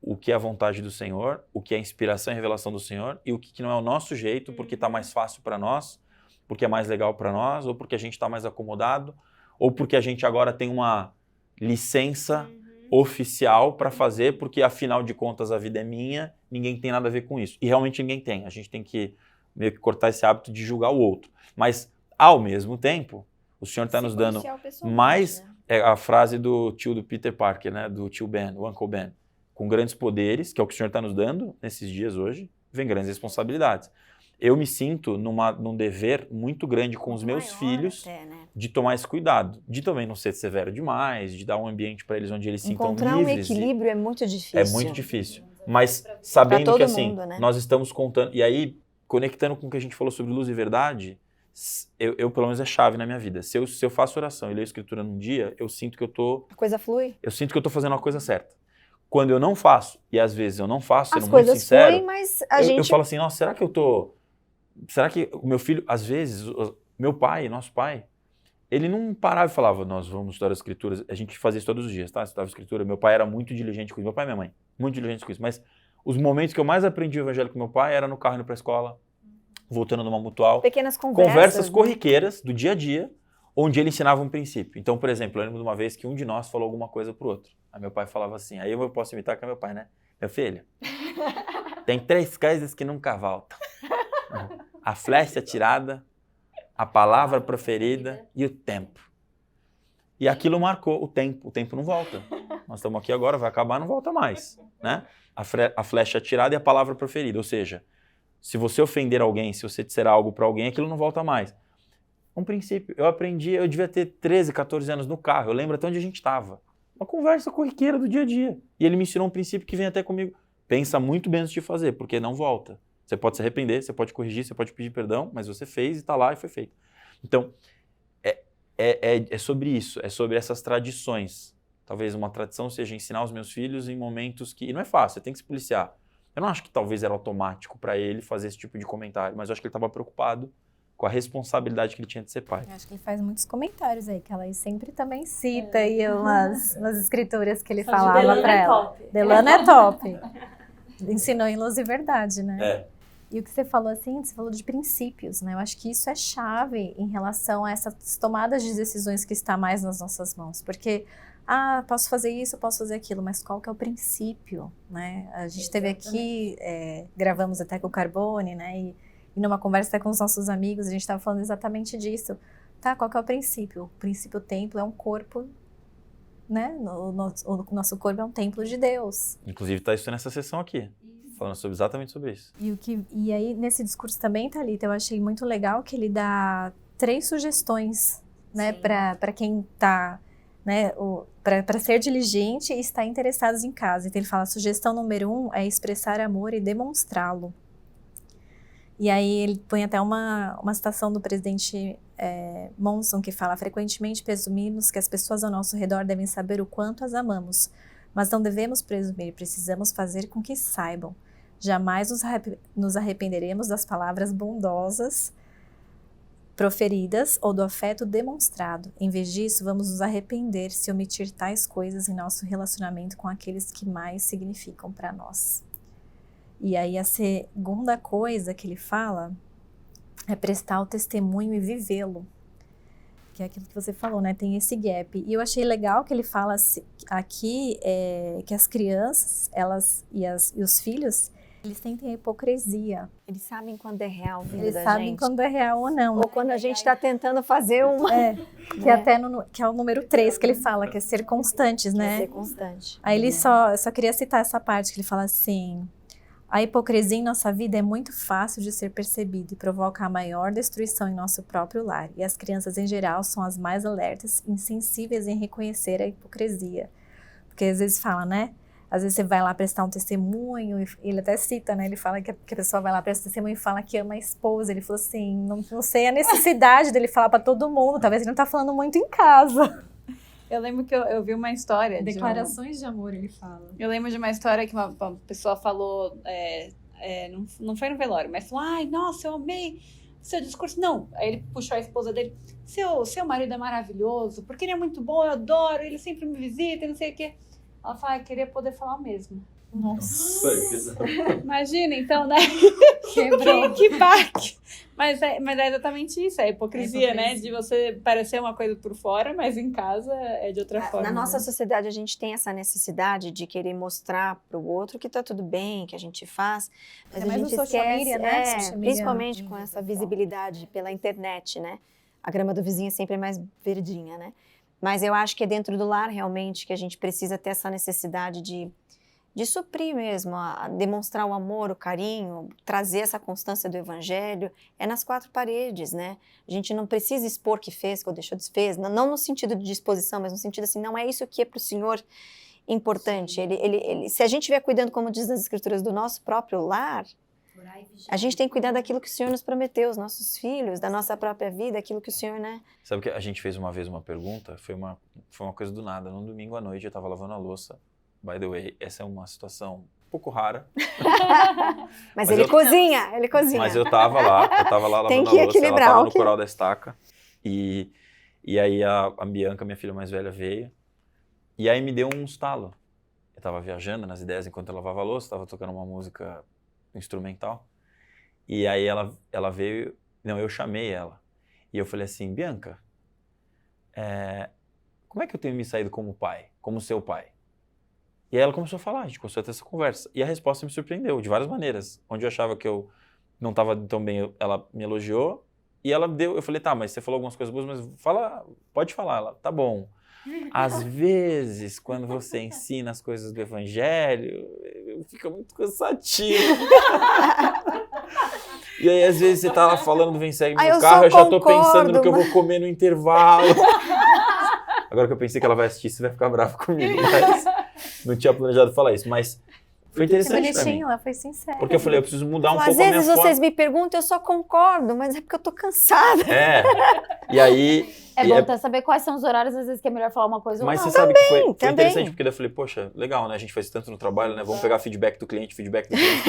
o que é a vontade do Senhor, o que é a inspiração e revelação do Senhor e o que não é o nosso jeito, porque está mais fácil para nós, porque é mais legal para nós, ou porque a gente está mais acomodado, ou porque a gente agora tem uma licença oficial para fazer, porque afinal de contas a vida é minha, ninguém tem nada a ver com isso. E realmente ninguém tem. A gente tem que meio que cortar esse hábito de julgar o outro. Mas, ao mesmo tempo, o Senhor está nos dando mais... É a frase do tio do Peter Parker, né? Do tio Ben, o Uncle Ben. Com grandes poderes, que é o que o Senhor está nos dando nesses dias hoje, vem grandes responsabilidades. Eu me sinto num dever muito grande com os meus filhos até, né? de tomar esse cuidado, de também não ser severo demais, de dar um ambiente para eles onde eles se sintam Encontrar livres. um equilíbrio é muito difícil. É muito difícil. Mas sabendo todo que assim, mundo, né? nós estamos contando... E aí, conectando com o que a gente falou sobre luz e verdade, eu pelo menos é chave na minha vida. Se eu faço oração e leio a escritura num dia, eu sinto que A coisa flui. eu sinto que eu estou fazendo a coisa certa. Quando eu não faço, e às vezes eu não faço, sendo As muito coisas sincero, fluem, mas eu falo assim, nossa, será que eu tô... Será que o meu filho, às vezes, meu pai, nosso pai, ele não parava e falava, nós vamos estudar as escrituras. A gente fazia isso todos os dias, tá? Estudava a escritura. Meu pai era muito diligente com isso. Meu pai e minha mãe, muito diligente com isso. Mas os momentos que eu mais aprendi o evangelho com meu pai era no carro indo pra escola, voltando numa mutual. pequenas conversas. Conversas né? corriqueiras do dia a dia, onde ele ensinava um princípio. Então, por exemplo, eu lembro de uma vez que um de nós falou alguma coisa pro outro. Aí meu pai falava assim, aí eu posso imitar que é meu pai, né? Meu filho, tem 3 coisas que nunca voltam. A flecha atirada, a palavra proferida e o tempo. E aquilo marcou o tempo. O tempo não volta. Nós estamos aqui agora, vai acabar, não volta mais. Né? A flecha atirada e a palavra proferida. Ou seja, se você ofender alguém, se você disser algo para alguém, aquilo não volta mais. Um princípio. Eu aprendi, eu devia ter 13, 14 anos no carro. Eu lembro até onde a gente estava. Uma conversa corriqueira do dia a dia. E ele me ensinou um princípio que vem até comigo. Pensa muito bem antes de fazer, porque não volta. Você pode se arrepender, você pode corrigir, você pode pedir perdão, mas você fez e está lá e foi feito. Então, é sobre isso, é sobre essas tradições. Talvez uma tradição seja ensinar os meus filhos em momentos que... E não é fácil, você tem que se policiar. Eu não acho que talvez era automático para ele fazer esse tipo de comentário, mas eu acho que ele estava preocupado com a responsabilidade que ele tinha de ser pai. Eu acho que ele faz muitos comentários aí, que ela sempre também cita aí umas escrituras que ele falava para ela. Delano é top. Ensinou em Luz e Verdade, né? E o que você falou assim, você falou de princípios, né? Eu acho que isso é chave em relação a essas tomadas de decisões que está mais nas nossas mãos. Porque, posso fazer isso, posso fazer aquilo, mas qual que é o princípio, né? A gente teve aqui, gravamos até com o Carbone, né? E numa conversa até com os nossos amigos, a gente estava falando exatamente disso. Tá, qual que é o princípio? O princípio templo é um corpo, né? O nosso corpo é um templo de Deus. Inclusive está isso nessa sessão aqui. Falando exatamente sobre isso. E aí, nesse discurso também, Thalita, eu achei muito legal que ele dá 3 sugestões, né, para quem está, né, para ser diligente e estar interessados em casa. Então ele fala, sugestão número 1 é expressar amor e demonstrá-lo. E aí ele põe até uma citação do presidente Monson, que fala, frequentemente presumimos que as pessoas ao nosso redor devem saber o quanto as amamos, mas não devemos presumir, precisamos fazer com que saibam. Jamais nos arrependeremos das palavras bondosas proferidas ou do afeto demonstrado. Em vez disso, vamos nos arrepender se omitir tais coisas em nosso relacionamento com aqueles que mais significam para nós. E aí a segunda coisa que ele fala é prestar o testemunho e vivê-lo. Que é aquilo que você falou, né? Tem esse gap. E eu achei legal que ele fala aqui que as crianças, e os filhos, eles sentem a hipocrisia. Eles sabem quando é real, Eles sabem quando é real ou não. Ou quando a gente está tentando fazer uma... que é até que é o número 3 que ele fala, que é ser constantes, né? Ser constante. Aí ele só queria citar essa parte, que ele fala assim, a hipocrisia em nossa vida é muito fácil de ser percebida e provoca a maior destruição em nosso próprio lar. E as crianças, em geral, são as mais alertas e insensíveis em reconhecer a hipocrisia. Porque às vezes fala, né? Às vezes você vai lá prestar um testemunho, e ele até cita, né? Ele fala que a pessoa vai lá prestar testemunho e fala que ama a esposa. Ele falou assim, não sei a necessidade dele falar para todo mundo, talvez ele não tá falando muito em casa. Eu lembro que eu vi uma história. Declarações de amor, ele fala. Eu lembro de uma história que uma pessoa falou, não foi no velório, mas falou, ai, nossa, eu amei o seu discurso. Não, aí ele puxou a esposa dele, seu marido é maravilhoso, porque ele é muito bom, eu adoro, ele sempre me visita, não sei o quê. Ela fala, queria poder falar o mesmo. Nossa. Imagina, então, né? Quebrou. Que baque. Mas é exatamente isso, a hipocrisia, né? De você parecer uma coisa por fora, mas em casa é de outra forma. Na nossa sociedade, a gente tem essa necessidade de querer mostrar para o outro que tá tudo bem, que a gente faz. Mas a mais gente no social esquece, media, né? Social media. Principalmente com essa visibilidade pela internet, né? A grama do vizinho é sempre mais verdinha, né? Mas eu acho que é dentro do lar, realmente, que a gente precisa ter essa necessidade de suprir mesmo, a demonstrar o amor, o carinho, trazer essa constância do evangelho, é nas 4 paredes, né? A gente não precisa expor que fez, que deixou de fez, não no sentido de disposição, mas no sentido assim, não é isso que é para o Senhor importante. Se a gente estiver cuidando, como diz nas Escrituras, do nosso próprio lar, a gente tem que cuidar daquilo que o Senhor nos prometeu, os nossos filhos, da nossa própria vida, aquilo que o Senhor, né? Sabe que a gente fez uma vez uma pergunta, foi uma coisa do nada, num domingo à noite eu estava lavando a louça. By the way, essa é uma situação um pouco rara. Mas ele cozinha. Mas eu tava lá lavando tem a que louça, equilibrar, ela tava no coral da estaca. E aí a Bianca, minha filha mais velha, veio. E aí me deu um estalo. Eu tava viajando nas ideias enquanto eu lavava a louça, tava tocando uma música instrumental. E aí ela veio... Não, eu chamei ela. E eu falei assim, Bianca, como é que eu tenho me saído como pai? Como seu pai? E aí ela começou a falar, a gente começou a ter essa conversa. E a resposta me surpreendeu, de várias maneiras. Onde eu achava que eu não estava tão bem, ela me elogiou. E ela deu, eu falei, tá, mas você falou algumas coisas boas, mas pode falar. Ela, tá bom. Às vezes, quando você ensina as coisas do evangelho, fica muito cansativo. E aí, às vezes, você tá lá falando do Vem Segue no carro, eu já tô pensando no que eu vou comer no intervalo. Agora que eu pensei que ela vai assistir, você vai ficar brava comigo, mas não tinha planejado falar isso, mas foi interessante pra mim. Ela foi sincera. Porque eu falei, eu preciso mudar um pouco a minha forma. Às vezes vocês me perguntam, eu só concordo, mas é porque eu tô cansada. E aí... É bom até saber quais são os horários, às vezes, que é melhor falar uma coisa ou não. Mas você sabe que foi interessante, porque daí eu falei, poxa, legal, né? A gente faz tanto no trabalho, né? Vamos pegar feedback do cliente, pra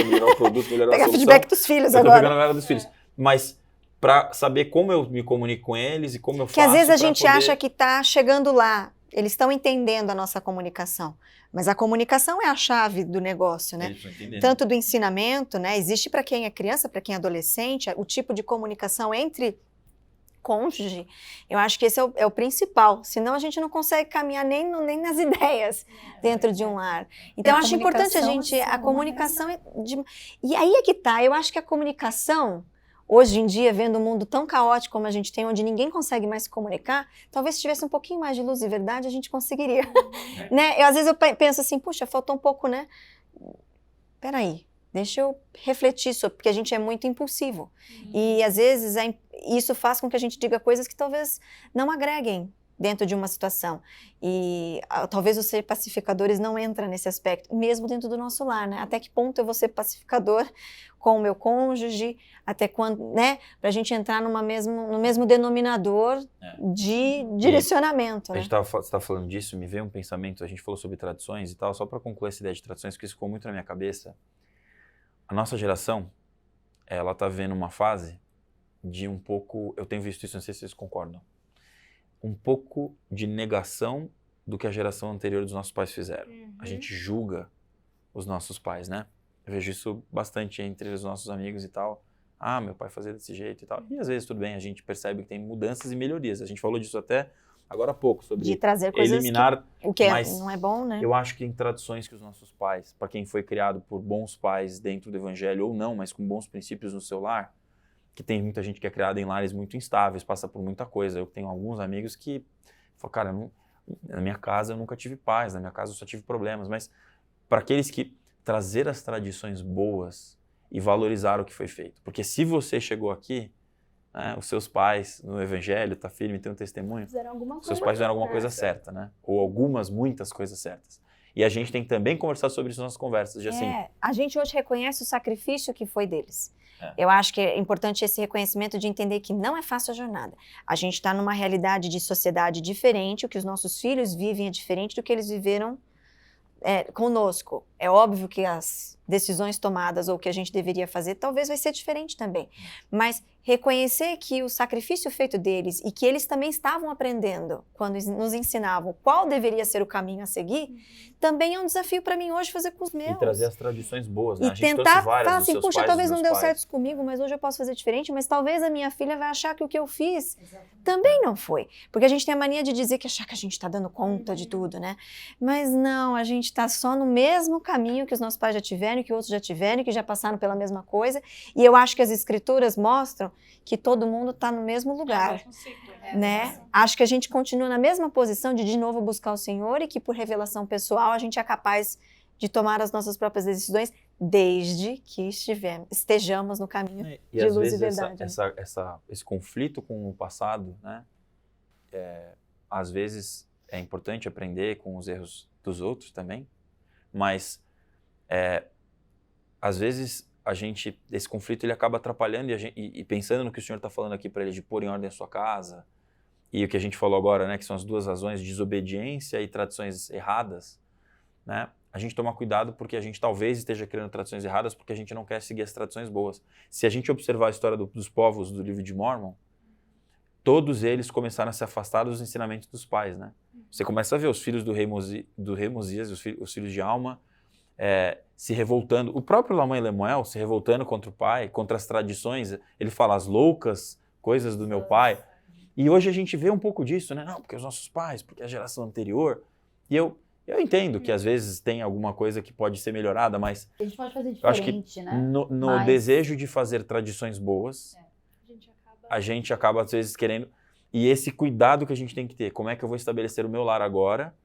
melhorar o produto, melhorar a solução. Pegar feedback dos filhos agora. Eu tô pegando a galera dos filhos. Mas pra saber como eu me comunico com eles e como eu faço. Que às vezes a gente acha que tá chegando lá, eles estão entendendo a nossa comunicação. Mas a comunicação é a chave do negócio, né? Tanto do ensinamento, né? Existe para quem é criança, para quem é adolescente, o tipo de comunicação entre cônjuge, eu acho que esse é o principal, senão a gente não consegue caminhar nem nas ideias dentro de um lar. Então, eu acho importante a comunicação... E aí é que tá, eu acho que a comunicação, hoje em dia, vendo um mundo tão caótico como a gente tem, onde ninguém consegue mais se comunicar, talvez se tivesse um pouquinho mais de luz e verdade, a gente conseguiria. Né? Às vezes eu penso assim, puxa, faltou um pouco, né? Peraí. Deixa eu refletir sobre, porque a gente é muito impulsivo. E às vezes isso faz com que a gente diga coisas que talvez não agreguem dentro de uma situação. E talvez os ser pacificadores não entra nesse aspecto, mesmo dentro do nosso lar, né? Até que ponto eu vou ser pacificador com o meu cônjuge, até quando, né? Pra gente entrar no mesmo denominador de direcionamento, né? A gente tava falando disso, me veio um pensamento, a gente falou sobre tradições e tal, só para concluir essa ideia de tradições, porque isso ficou muito na minha cabeça. A nossa geração, ela tá vivendo uma fase de um pouco, eu tenho visto isso, não sei se vocês concordam, um pouco de negação do que a geração anterior dos nossos pais fizeram. A gente julga os nossos pais, né? Eu vejo isso bastante entre os nossos amigos e tal. Ah, meu pai fazia desse jeito e tal. E às vezes, tudo bem, a gente percebe que tem mudanças e melhorias. A gente falou disso até agora há pouco, sobre de trazer coisas eliminar... o que não é bom, né? Eu acho que tem tradições que os nossos pais, para quem foi criado por bons pais dentro do evangelho ou não, mas com bons princípios no seu lar, que tem muita gente que é criada em lares muito instáveis, passa por muita coisa. Eu tenho alguns amigos que falam, cara, na minha casa eu nunca tive paz, na minha casa eu só tive problemas. Mas para aqueles que trazer as tradições boas e valorizar o que foi feito. Porque se você chegou aqui, né, os seus pais no evangelho, tá firme, tem um testemunho, seus pais fizeram alguma coisa certa, né? Ou muitas coisas certas. E a gente tem que também conversar sobre isso nas nossas conversas. De, assim, a gente hoje reconhece o sacrifício que foi deles. Eu acho que é importante esse reconhecimento de entender que não é fácil a jornada. A gente está numa realidade de sociedade diferente, o que os nossos filhos vivem é diferente do que eles viveram conosco. É óbvio que as decisões tomadas ou o que a gente deveria fazer talvez vai ser diferente também. Mas reconhecer que o sacrifício feito deles e que eles também estavam aprendendo quando nos ensinavam qual deveria ser o caminho a seguir, também é um desafio para mim hoje fazer com os meus. E trazer as tradições boas, né? E a gente tentar falar assim, puxa, talvez não deu certo comigo, mas hoje eu posso fazer diferente, mas talvez a minha filha vai achar que o que eu fiz também não foi. Porque a gente tem a mania de dizer que achar que a gente está dando conta de tudo, né? Mas não, a gente está só no mesmo caminho que os nossos pais já tiveram, que outros já tiveram, que já passaram pela mesma coisa. E eu acho que as escrituras mostram que todo mundo está no mesmo lugar, né? Acho que a gente continua na mesma posição de novo buscar o Senhor e que por revelação pessoal a gente é capaz de tomar as nossas próprias decisões desde que estejamos no caminho de luz e verdade. Esse conflito com o passado, né? Às vezes é importante aprender com os erros dos outros também, mas às vezes esse conflito ele acaba atrapalhando e pensando no que o senhor está falando aqui para ele de pôr em ordem a sua casa e o que a gente falou agora, né, que são as duas razões, desobediência e tradições erradas, né? A gente toma cuidado porque a gente talvez esteja criando tradições erradas porque a gente não quer seguir as tradições boas. Se a gente observar a história dos povos do livro de Mórmon, todos eles começaram a se afastar dos ensinamentos dos pais, né? Você começa a ver os filhos do rei Mosias, os filhos de Alma, se revoltando. O próprio Lamã e Lemuel se revoltando contra o pai, contra as tradições. Ele fala as loucas coisas do meu pai. E hoje a gente vê um pouco disso, né? Não, porque os nossos pais, porque a geração anterior. E eu entendo que às vezes tem alguma coisa que pode ser melhorada, mas a gente pode fazer eu acho que diferente, né? no desejo de fazer tradições boas, a gente acaba às vezes querendo... E esse cuidado que a gente tem que ter, como é que eu vou estabelecer o meu lar agora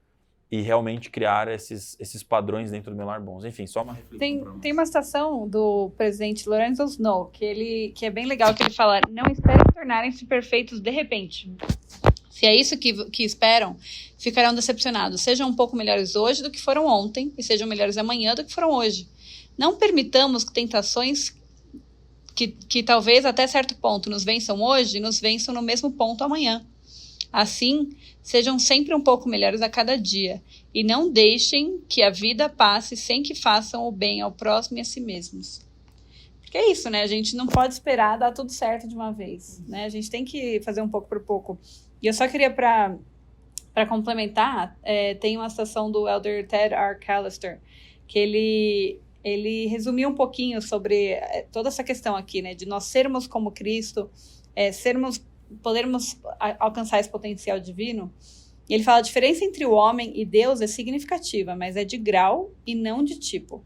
e realmente criar esses padrões dentro do meu lar bons. Enfim, só uma reflexão. Tem uma citação do presidente Lorenzo Snow, que é bem legal, que ele fala: não esperem tornarem-se perfeitos de repente. Se é isso que esperam, ficarão decepcionados. Sejam um pouco melhores hoje do que foram ontem e sejam melhores amanhã do que foram hoje. Não permitamos que tentações que talvez até certo ponto nos vençam hoje, nos vençam no mesmo ponto amanhã. Assim, sejam sempre um pouco melhores a cada dia e não deixem que a vida passe sem que façam o bem ao próximo e a si mesmos. Porque é isso, né? A gente não pode esperar dar tudo certo de uma vez, né? A gente tem que fazer um pouco por pouco. E eu só queria, para complementar, tem uma citação do Elder Ted R. Callister, que ele resumiu um pouquinho sobre toda essa questão aqui, né? De nós sermos como Cristo, podermos alcançar esse potencial divino. E ele fala: a diferença entre o homem e Deus é significativa, mas é de grau e não de tipo.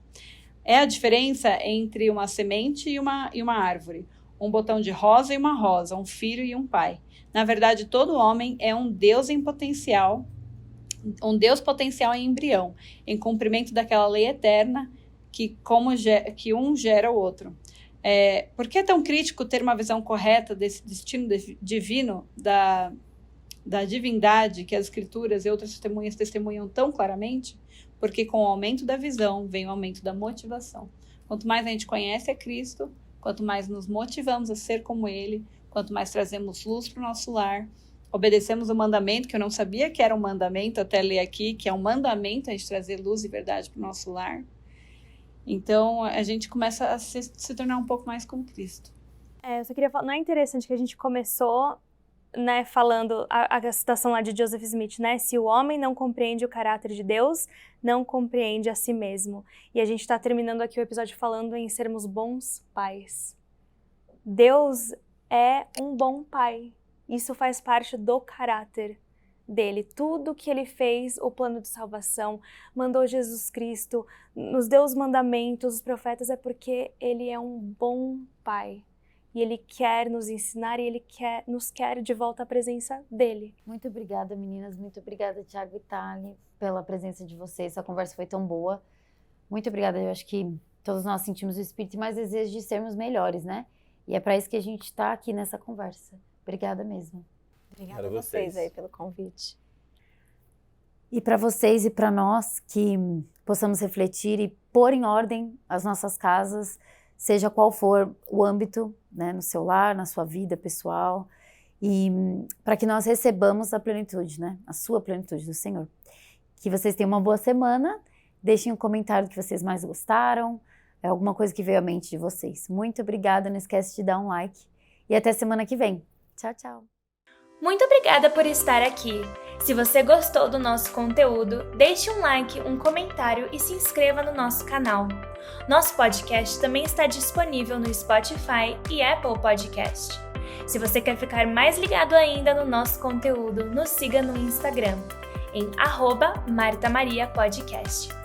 É a diferença entre uma semente e uma árvore, um botão de rosa e uma rosa, um filho e um pai. Na verdade, todo homem é um Deus em potencial, um Deus potencial em embrião, em cumprimento daquela lei eterna que um gera o outro. Por que é tão crítico ter uma visão correta desse destino divino, da divindade que as Escrituras e outras testemunhas testemunham tão claramente? Porque com o aumento da visão vem o aumento da motivação. Quanto mais a gente conhece a Cristo, quanto mais nos motivamos a ser como Ele, quanto mais trazemos luz para o nosso lar, obedecemos o mandamento, que eu não sabia que era um mandamento até ler aqui, que é um mandamento a gente trazer luz e verdade para o nosso lar. Então, a gente começa a se tornar um pouco mais como Cristo. Eu só queria falar, não é interessante que a gente começou, né, falando a citação lá de Joseph Smith, né? Se o homem não compreende o caráter de Deus, não compreende a si mesmo. E a gente está terminando aqui o episódio falando em sermos bons pais. Deus é um bom pai. Isso faz parte do caráter dele. Tudo que ele fez, o plano de salvação, mandou Jesus Cristo, nos deu os mandamentos, os profetas, é porque ele é um bom pai. E ele quer nos ensinar e ele nos quer de volta à presença dele. Muito obrigada, meninas. Muito obrigada, Thiago e Thali, pela presença de vocês. Essa conversa foi tão boa. Muito obrigada. Eu acho que todos nós sentimos o espírito e mais desejo de sermos melhores, né? E é para isso que a gente está aqui nessa conversa. Obrigada mesmo. Obrigada a vocês aí pelo convite. E para vocês e para nós que possamos refletir e pôr em ordem as nossas casas, seja qual for o âmbito, né, no seu lar, na sua vida pessoal, e para que nós recebamos a plenitude, né, a sua plenitude do Senhor. Que vocês tenham uma boa semana, deixem um comentário do que vocês mais gostaram, alguma coisa que veio à mente de vocês. Muito obrigada, não esquece de dar um like e até semana que vem. Tchau, tchau. Muito obrigada por estar aqui. Se você gostou do nosso conteúdo, deixe um like, um comentário e se inscreva no nosso canal. Nosso podcast também está disponível no Spotify e Apple Podcast. Se você quer ficar mais ligado ainda no nosso conteúdo, nos siga no Instagram, em @MartaMariaPodcast.